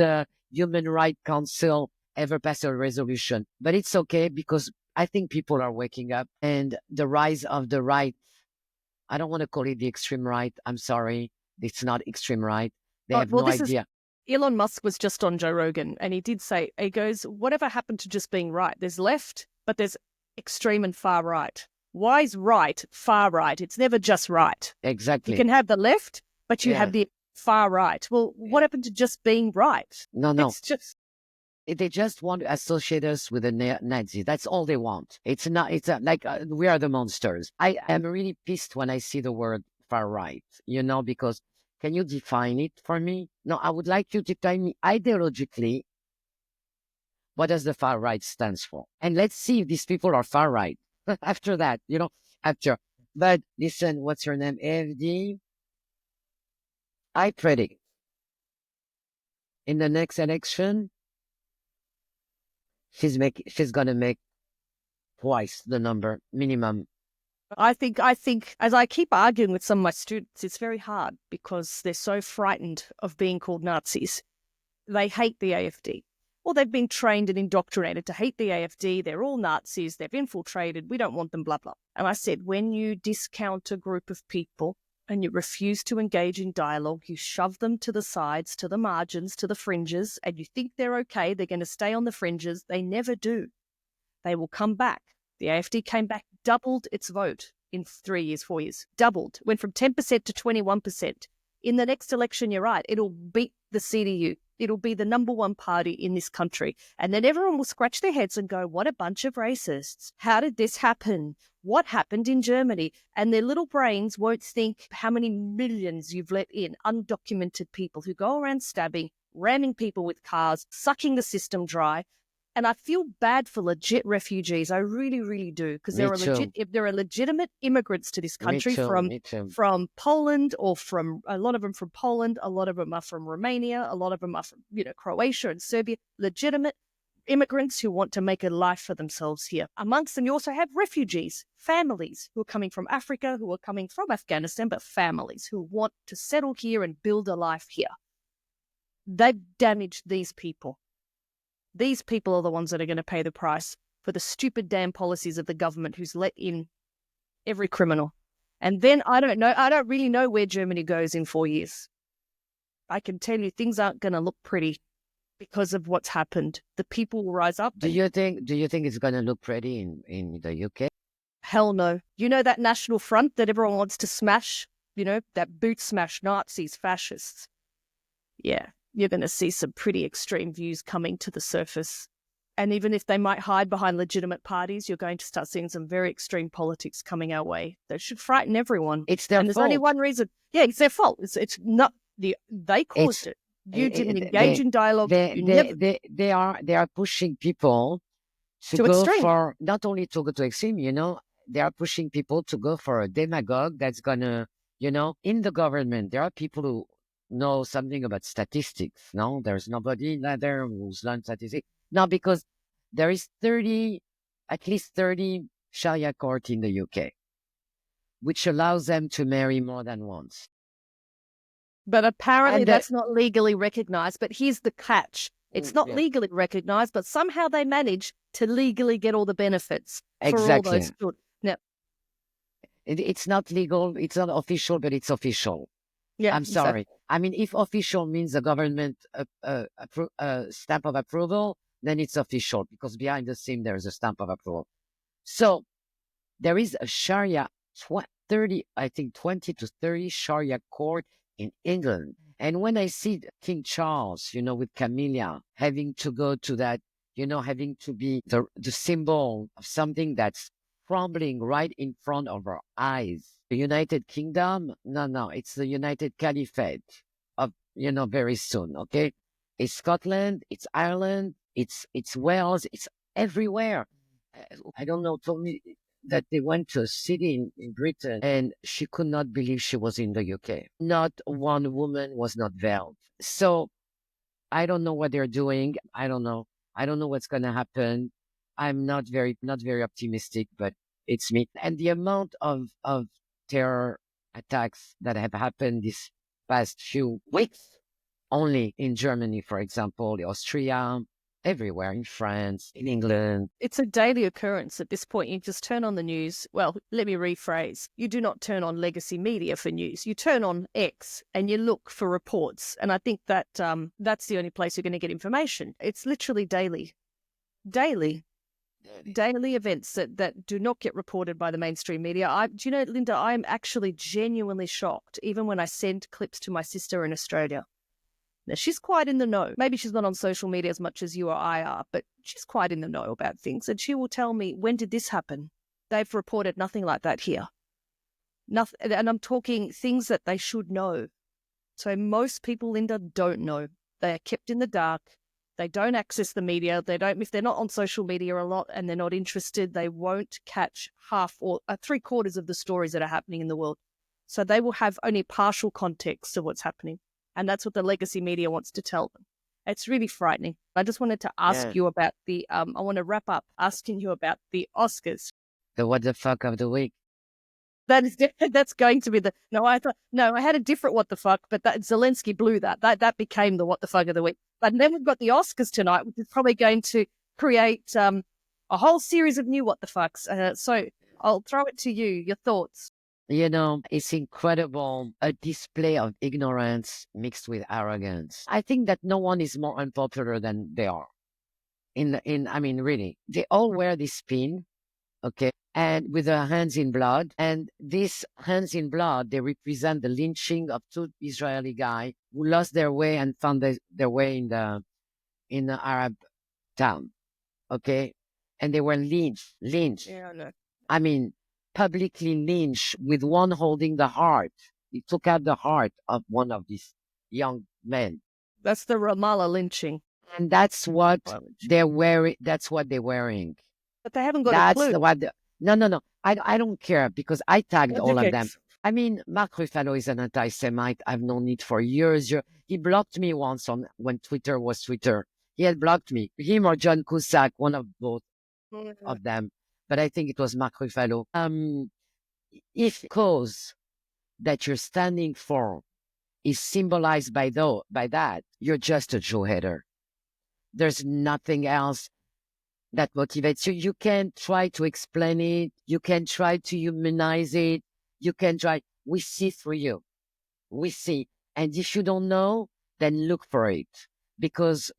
Human Rights Council ever pass a resolution. But it's okay because I think people are waking up and the rise of the right. I don't want to call it the extreme right. I'm sorry. It's not extreme right. They have no idea. Elon Musk was just on Joe Rogan and he did say, he goes, whatever happened to just being right? There's left, but there's extreme and far right. Why is right far right? It's never just right. Exactly. You can have the left, but you have the far right. Well, what happened to just being right? No. It's just... They just want to associate us with the Nazis. That's all they want. It's not. It's like we are the monsters. I am really pissed when I see the word far right? Because can you define it for me? No, I would like you to tell me ideologically what does the far right stands for, and let's see if these people are far right. After that, after. But listen, what's your name? AFD. I predict in the next election, she's gonna make twice the number minimum. I think, as I keep arguing with some of my students, it's very hard because they're so frightened of being called Nazis. They hate the AFD. Well, they've been trained and indoctrinated to hate the AFD. They're all Nazis. They've infiltrated. We don't want them, blah, blah. And I said, when you discount a group of people and you refuse to engage in dialogue, you shove them to the sides, to the margins, to the fringes, and you think they're okay, they're going to stay on the fringes. They never do. They will come back. The AFD came back, doubled its vote in 3 years, 4 years, doubled, went from 10% to 21%. In the next election, you're right, it'll beat the CDU. It'll be the number one party in this country. And then everyone will scratch their heads and go, what a bunch of racists. How did this happen? What happened in Germany? And their little brains won't think how many millions you've let in, undocumented people who go around stabbing, ramming people with cars, sucking the system dry. And I feel bad for legit refugees. I really, really do, because there are legitimate immigrants to this country from Poland, or from a lot of them from Poland, a lot of them are from Romania, a lot of them are from Croatia and Serbia. Legitimate immigrants who want to make a life for themselves here. Amongst them, you also have refugees, families who are coming from Africa, who are coming from Afghanistan, but families who want to settle here and build a life here. They've damaged these people. These people are the ones that are going to pay the price for the stupid damn policies of the government who's let in every criminal. And then I don't really know where Germany goes in 4 years. I can tell you things aren't going to look pretty because of what's happened. The people will rise up. Do you think it's going to look pretty in the UK? Hell no. You know that National Front that everyone wants to smash? That boot smash Nazis, fascists. Yeah. You're going to see some pretty extreme views coming to the surface. And even if they might hide behind legitimate parties, you're going to start seeing some very extreme politics coming our way. That should frighten everyone. It's their fault. There's only one reason. Yeah, it's their fault. It's not they caused it. You didn't engage in dialogue. They are pushing people to go extreme. for, not only to go to extreme, they are pushing people to go for a demagogue that's gonna, in the government, there are people who know something about statistics. No, there's nobody there who's learned statistics. No, because there is at least 30 Sharia court in the UK, which allows them to marry more than once. But apparently that's not legally recognized. But here's the catch. It's not legally recognized, but somehow they manage to legally get all the benefits for all those children. Now, it's not legal, it's not official, but it's official. Yeah, I'm sorry. Exactly. I mean, if official means the government stamp of approval, then it's official, because behind the scene there is a stamp of approval. So there is a Sharia 20 to 30 Sharia court in England. And when I see King Charles, with Camilla having to go to that, having to be the symbol of something that's crumbling right in front of our eyes. The United Kingdom? No, it's the United Caliphate of, very soon, okay? It's Scotland, it's Ireland, it's Wales, it's everywhere. I don't know, told me that they went to a city in Britain and she could not believe she was in the UK. Not one woman was not veiled. So I don't know what they're doing. I don't know. I don't know what's going to happen. I'm not very optimistic, but it's me. And the amount of terror attacks that have happened this past few weeks, only in Germany, for example, Austria, everywhere, in France, in England. It's a daily occurrence at this point. You just turn on the news. Well, let me rephrase. You do not turn on legacy media for news. You turn on X and you look for reports. And I think that that's the only place you're going to get information. It's literally daily. Daily events that do not get reported by the mainstream media. Do you know, Linda, I'm actually genuinely shocked, even when I send clips to my sister in Australia. Now, she's quite in the know. Maybe she's not on social media as much as you or I are, but she's quite in the know about things. And she will tell me, when did this happen? They've reported nothing like that here. Nothing, and I'm talking things that they should know. So most people, Linda, don't know. They are kept in the dark. They don't access the media. They don't, if they're not on social media a lot and they're not interested, they won't catch half or 3/4 of the stories that are happening in the world. So they will have only partial context of what's happening. And that's what the legacy media wants to tell them. It's really frightening. I just wanted to ask you about I want to wrap up asking you about the Oscars. The what the fuck of the week. That's going to be I had a different what the fuck, but that Zelensky blew that became the what the fuck of the week. But then we've got the Oscars tonight, which is probably going to create a whole series of new what the fucks. So I'll throw it to you. Your thoughts? It's incredible, a display of ignorance mixed with arrogance. I think that no one is more unpopular than they are. I mean, really, they all wear this pin, okay, and with their hands in blood. And these hands in blood, they represent the lynching of 2 Israeli guys who lost their way and found their way in the Arab town, okay, and they were lynched. Yeah, I know. I mean, publicly lynched with one holding the heart. He took out the heart of one of these young men. That's the Ramallah lynching. And that's what they're wearing. That's what they're wearing. But they haven't got a clue. No. I don't care because I tagged all of them. I mean, Mark Ruffalo is an anti-Semite. I've known it for years. He blocked me once when Twitter was Twitter. He had blocked me. Him or John Cusack, one of both of them. But I think it was Mark Ruffalo. If cause that you're standing for is symbolized by that, you're just a Joe hater. There's nothing else that motivates you. You can try to explain it. You can try to humanize it. You can try. We see through you. We see. And if you don't know, then look for it. Because,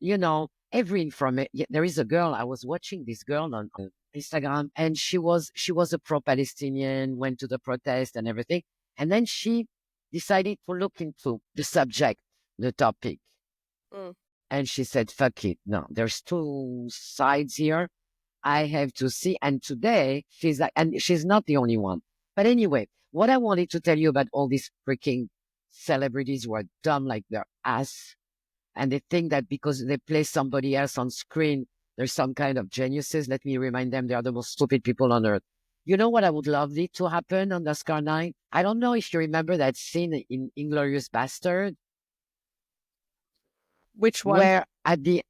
every information. There is a girl, I was watching this girl on Instagram, and she was a pro-Palestinian, went to the protest and everything. And then she decided to look into the subject, the topic. And she said, fuck it. No, there's 2 sides here. I have to see. And today she's like, and she's not the only one. But anyway, what I wanted to tell you about all these freaking celebrities who are dumb like their ass. And they think that because they play somebody else on screen, they're some kind of geniuses. Let me remind them they are the most stupid people on earth. You know what I would love it to happen on the Oscar night? I don't know if you remember that scene in Inglourious Bastard. Which one? Where at the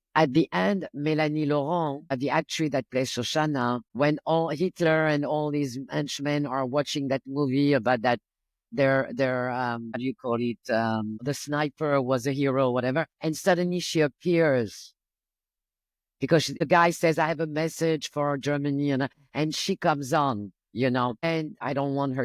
end, Mélanie Laurent, the actress that plays Shoshana, when all Hitler and all these henchmen are watching that movie about that, their how do you call it? The sniper was a hero, whatever. And suddenly she appears because the guy says, I have a message for Germany. And she comes on, and I don't want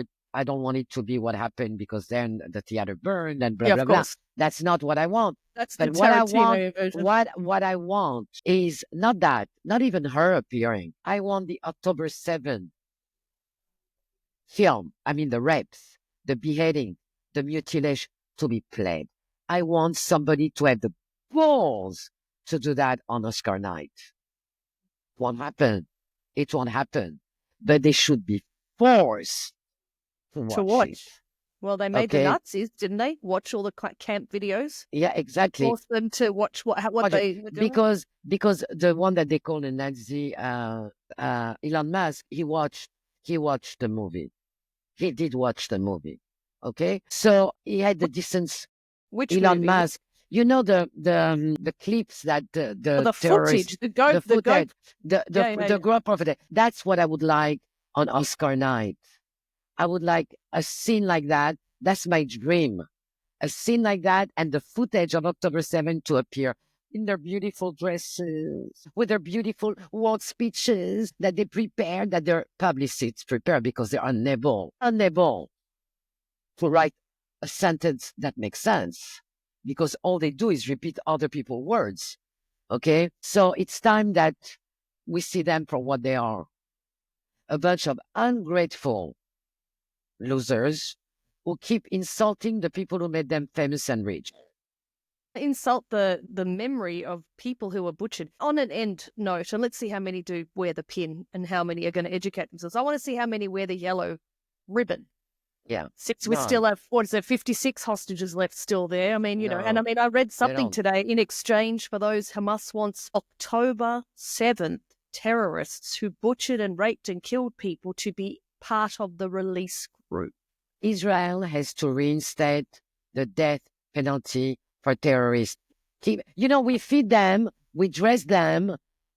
it to be what happened because then the theater burned and blah, blah, blah. That's not what I want. That's but the what I want, version. what I want is not that, not even her appearing. I want the October 7th film. I mean, the rapes, the beheading, the mutilation to be played. I want somebody to have the balls to do that on Oscar night. Won't happen. It won't happen. But they should be forced to watch it. Well, they made the Nazis, didn't they? Watch all the camp videos. Yeah, exactly. Force them to watch what they were doing. Because the one that they call a Nazi, Elon Musk, he watched the movie. He did watch the movie. Okay, so he had the distance. Which Elon movie? Musk? The clips that the footage, the GoPro footage. That's what I would like on Oscar night. I would like a scene like that. That's my dream. A scene like that and the footage of October 7th to appear in their beautiful dresses, with their beautiful award speeches that they prepared, that their publicists prepare because they are unable to write a sentence that makes sense because all they do is repeat other people's words. Okay? So it's time that we see them for what they are. A bunch of ungrateful losers who keep insulting the people who made them famous and rich. Insult the memory of people who were butchered. On an end note, and let's see how many do wear the pin and how many are going to educate themselves. I want to see how many wear the yellow ribbon. Yeah. Since we No, still have, what is it, 56 hostages left still there. I mean, and I no, mean, I read they something don't. today in exchange for those Hamas wants October 7th terrorists who butchered and raped and killed people to be part of the release group. Israel has to reinstate the death penalty for terrorists. We feed them, we dress them.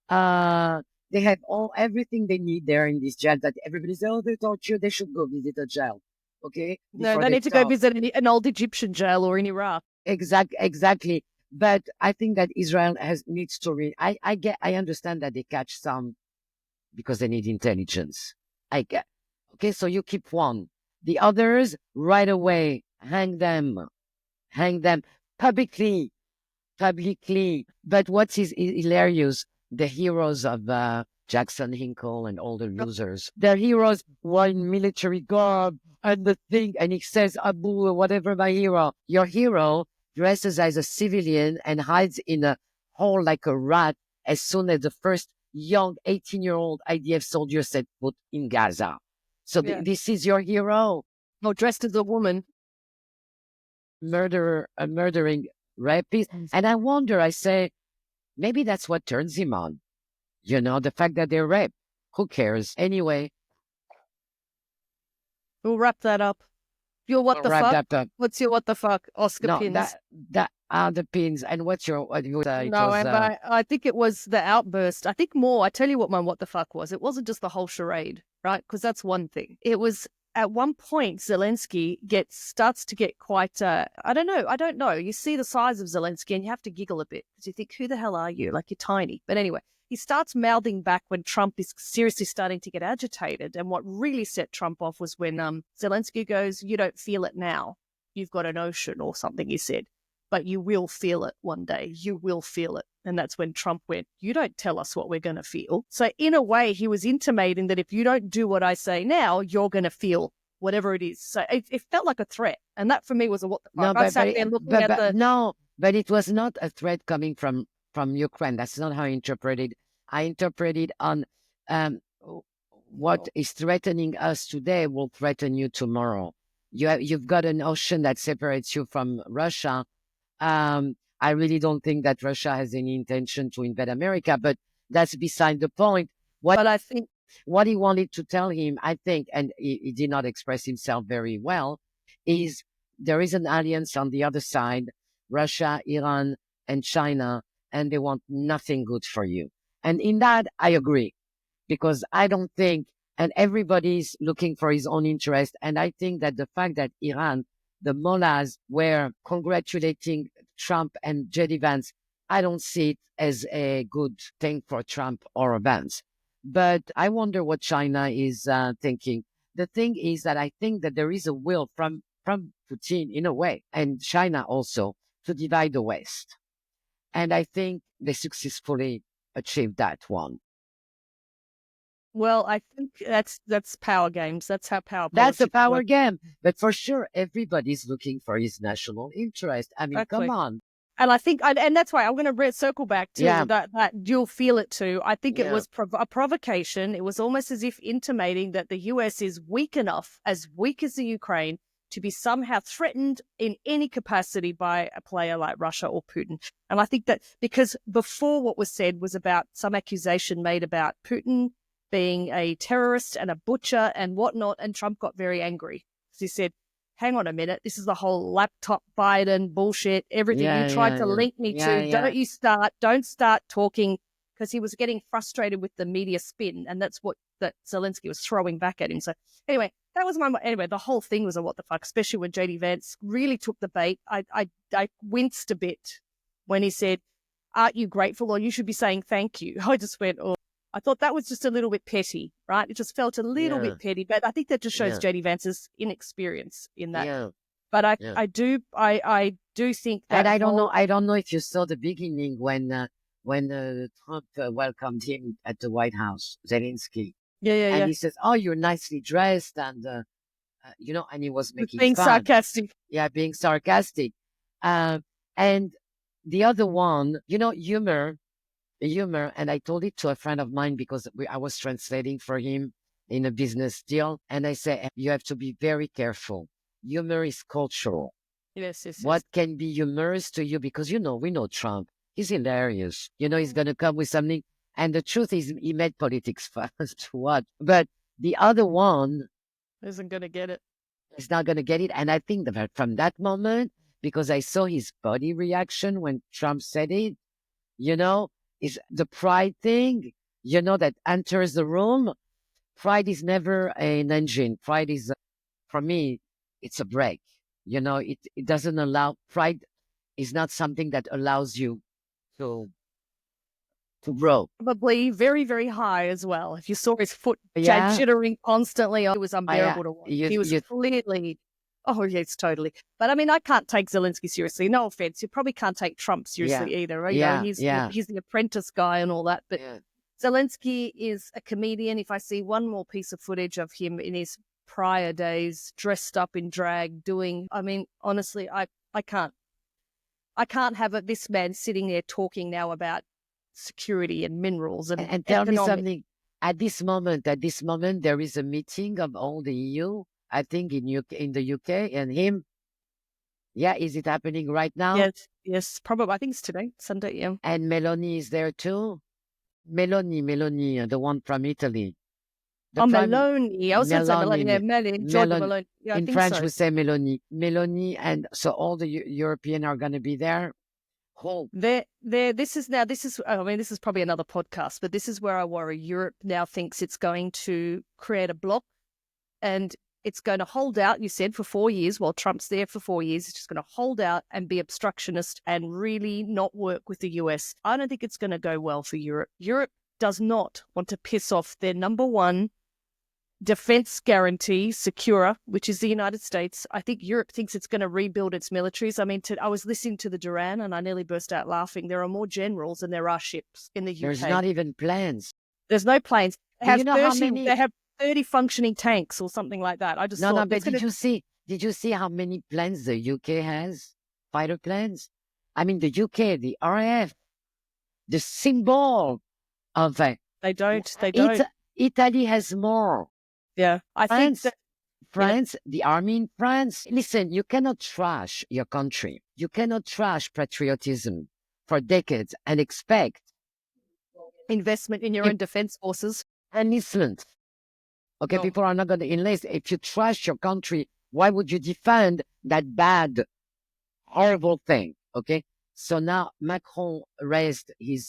They have everything they need there in this jail. That everybody says, "Oh, they torture. They should go visit a jail." Okay, No, before they they need to go talk. visit an old Egyptian jail or in Iraq. Exactly. But I think that Israel needs to I understand that they catch some because they need intelligence. I get. Okay, so you keep one. The others right away hang them publicly, publicly. But what is hilarious? The heroes of Jackson Hinkle and all the losers. The heroes were in military garb and the thing, and he says, Abu, whatever, my hero. Your hero dresses as a civilian and hides in a hole like a rat as soon as the first young 18-year-old IDF soldier set foot in Gaza. So Yeah. this is your hero, Or dressed as a woman. murdering rapist. And I wonder, I say, maybe that's what turns him on. The fact that they're raped. Who cares? Anyway, We'll wrap that up. Your what we'll the wrap fuck? that up. What's your what the fuck? Oscar No, pins. that are the pins. And what's your, what you it No, was, I think it was the outburst. I think more. I tell you what my what the fuck was. It wasn't just the whole charade, right? Because that's one thing. It was at one point Zelensky starts to get quite. I don't know. You see the size of Zelensky and you have to giggle a bit because you think, who the hell are you? Like you're tiny. But anyway, he starts mouthing back when Trump is seriously starting to get agitated. And what really set Trump off was when Zelensky goes, "You don't feel it now. You've got an ocean," or something. He said, but you will feel it one day. You will feel it. And that's when Trump went, "You don't tell us what we're going to feel." So in a way, he was intimating that if you don't do what I say now, you're going to feel whatever it is. So it felt like a threat. And that for me was a what the fuck. no, I sat there looking at the... no, but it was not a threat coming from Ukraine. That's not how I interpreted. I interpreted on um, what is threatening us today will threaten you tomorrow. You've got an ocean that separates you from Russia. I really don't think that Russia has any intention to invade America, but that's beside the point. But I think What he wanted to tell him, I think, and he did not express himself very well, is there is an alliance on the other side, Russia, Iran, and China, and they want nothing good for you. And in that, I agree, because I don't think, and everybody's looking for his own interest. And I think that the fact that Iran, the mullahs, were congratulating Trump and JD Vance, I don't see it as a good thing for Trump or Vance. But I wonder what China is thinking. The thing is that I think that there is a will from Putin, in a way, and China also, to divide the West. And I think they successfully achieved that one. well, I think that's power games. That's how power That's a politics power work. game. But for sure, everybody's looking for his national interest. I mean, come Exactly. on. And I think, and that's why I'm going to circle back to Yeah. that you'll feel it too. I think it Yeah. was a provocation. It was almost as if intimating that the US is weak enough, as weak as the Ukraine, to be somehow threatened in any capacity by a player like Russia or Putin. And I think that because before what was said was about some accusation made about Putin being a terrorist and a butcher and whatnot, and Trump got very angry because he said, "Hang on a minute, this is the whole laptop Biden bullshit, everything you tried to link me to. Don't start talking," because he was getting frustrated with the media spin, and that's what that Zelensky was throwing back at him. So anyway, that was anyway, the whole thing was a what the fuck, especially when JD Vance really took the bait. I winced a bit when he said, "Aren't you grateful?" or "You should be saying thank you." I just went, oh. I thought that was just a little bit petty, right? It just felt a little bit petty, but I think that just shows JD Vance's inexperience in that. Yeah. But Yeah. I do think that. And I don't know if you saw the beginning when Trump welcomed him at the White House, Zelensky, and Yeah. he says, "Oh, you're nicely dressed," and and he was making Being fun. sarcastic. Yeah, being sarcastic. And the other one, humor. And I told it to a friend of mine because I was translating for him. in a business deal. And I say, you have to be very careful. Humor is cultural. Yes, yes, What yes. can be humorous to you? Because, we know Trump. He's hilarious. He's going to come with something. And the truth is, he made politics first. What? But the other one Isn't going to get it. is not going to get it. And I think that from that moment, because I saw his body reaction when Trump said it, you know, is the pride thing, that enters the room. Pride is never an engine. Pride is, for me, it's a brake. It doesn't allow, pride is not something that allows you to grow. Probably very, very high as well. If you saw his foot Yeah. jittering constantly, it was I, unbearable to watch. you, He was you, clearly, oh, yes, totally. But I mean, I can't take Zelensky seriously. No offense. You probably can't take Trump yeah, seriously either. yeah, He's yeah, he's the apprentice guy and all that. But yeah. Zelensky is a comedian. If I see one more piece of footage of him in his prior days, dressed up in drag, I mean, honestly, I can't. I can't have this man sitting there talking now about security and minerals and And tell me economic. something. At this moment, there is a meeting of all the EU, I think in the UK, and him. Yeah, is it happening right now? Yes, yes, probably. I think it's today, Sunday. Yeah. And Meloni is there too. Meloni, the one from Italy. The Oh, prime Maloney. I was going to say Meloni. Yeah, Meloni, Meloni, Giorgia Melon. Maloney. Yeah, I In think French, so. we say Meloni, and so all the European are going to be there. Whole. This is I mean, this is probably another podcast, but this is where I worry. Europe now thinks it's going to create a bloc and it's going to hold out, you said, for 4 years while Trump's there for 4 years. It's just going to hold out and be obstructionist and really not work with the US. I don't think it's going to go well for Europe. Europe does not want to piss off their number one defense guarantee, secure, which is the United States. I think Europe thinks it's going to rebuild its militaries. I mean, I was listening to the Duran and I nearly burst out laughing. There are more generals than there are ships in the UK. There's not even plans. There's no planes. They Do have you know how 30. many? They have 30 functioning tanks or something like that. I just No, thought but it's going did to. you see? Did you see how many planes the UK has? Fighter planes. I mean, the UK, the RAF, the symbol of They don't. They it. don't. Italy has more. Yeah, I think France, that. Yeah, the army in France. Listen, you cannot trash your country. You cannot trash patriotism for decades and expect investment in your if own defense forces. enlistment. Okay, No. people are not going to enlist. If you trash your country, why would you defend that bad, horrible thing? Okay, so now Macron raised his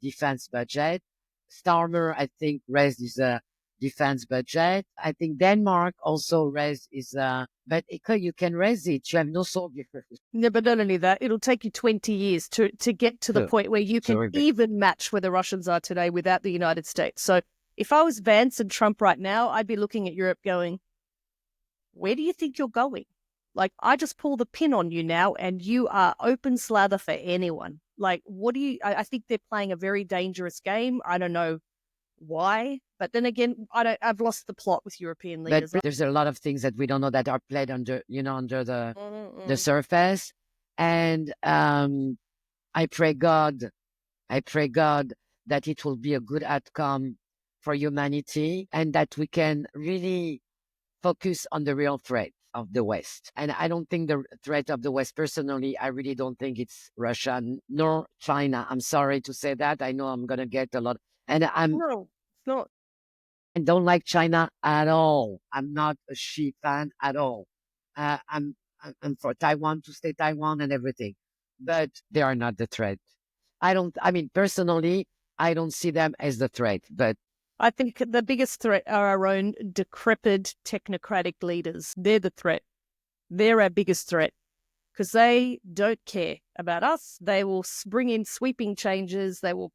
defense budget. Starmer, I think, raised his defense budget. I think Denmark also raised his. But you can raise it. You have no soldiers. Yeah, but not only that, it'll take you 20 years to get to the So, point where you can terrific. even match where the Russians are today without the United States. So if I was Vance and Trump right now, I'd be looking at Europe going, where do you think you're going? Like, I just pull the pin on you now and you are open slather for anyone. Like, what do you, I think they're playing a very dangerous game. I don't know why, but then again, I've lost the plot with European But leaders. there's a lot of things that we don't know that are played under, under the Mm-mm. surface. And I pray God, that it will be a good outcome for humanity and that we can really focus on the real threat of the West. And I don't think the threat of the West, personally, I really don't think it's Russia nor China. I'm sorry to say that. I know I'm going to get a lot. And No, it's not. I don't like China at all. I'm not a Xi fan at all. Uh, I'm, I'm for Taiwan to stay Taiwan and everything, but they are not the threat. I mean, personally, I don't see them as the threat, but I think the biggest threat are our own decrepit technocratic leaders. They're the threat. They're our biggest threat because they don't care about us. They will bring in sweeping changes. They will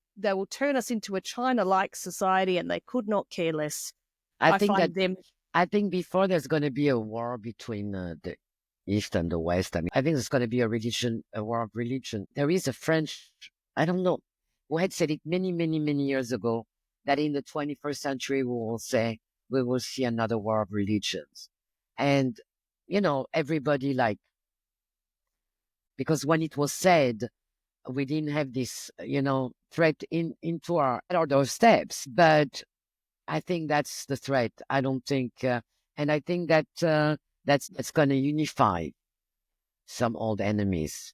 turn us into a China-like society, and they could not care less. I I think that find them. I think before there's going to be a war between the East and the West. I mean, I think there's going to be a war of religion. There is a French, I don't know, who had said it many, many, many years ago that in the 21st century we will see another war of religions, and everybody because when it was said, we didn't have this threat into our doorsteps, but I think that's the threat. I don't think, and I think that that's going to unify some old enemies.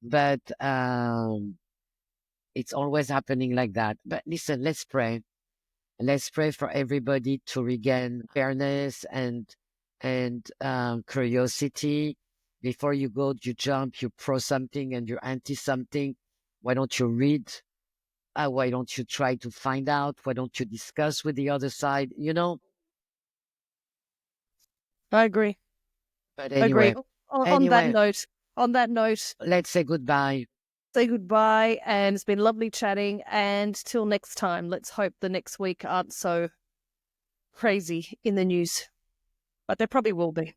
But it's always happening like that. But listen, let's pray. Let's pray for everybody to regain fairness and curiosity. Before you go, you jump, you pro something and you're anti something. Why don't you read? Why don't you try to find out? Why don't you discuss with the other side? You know. I agree. But Agree. anyway, On on that note, let's say goodbye. say goodbye, and it's been lovely chatting. And till next time, let's hope the next week aren't so crazy in the news, but there probably will be.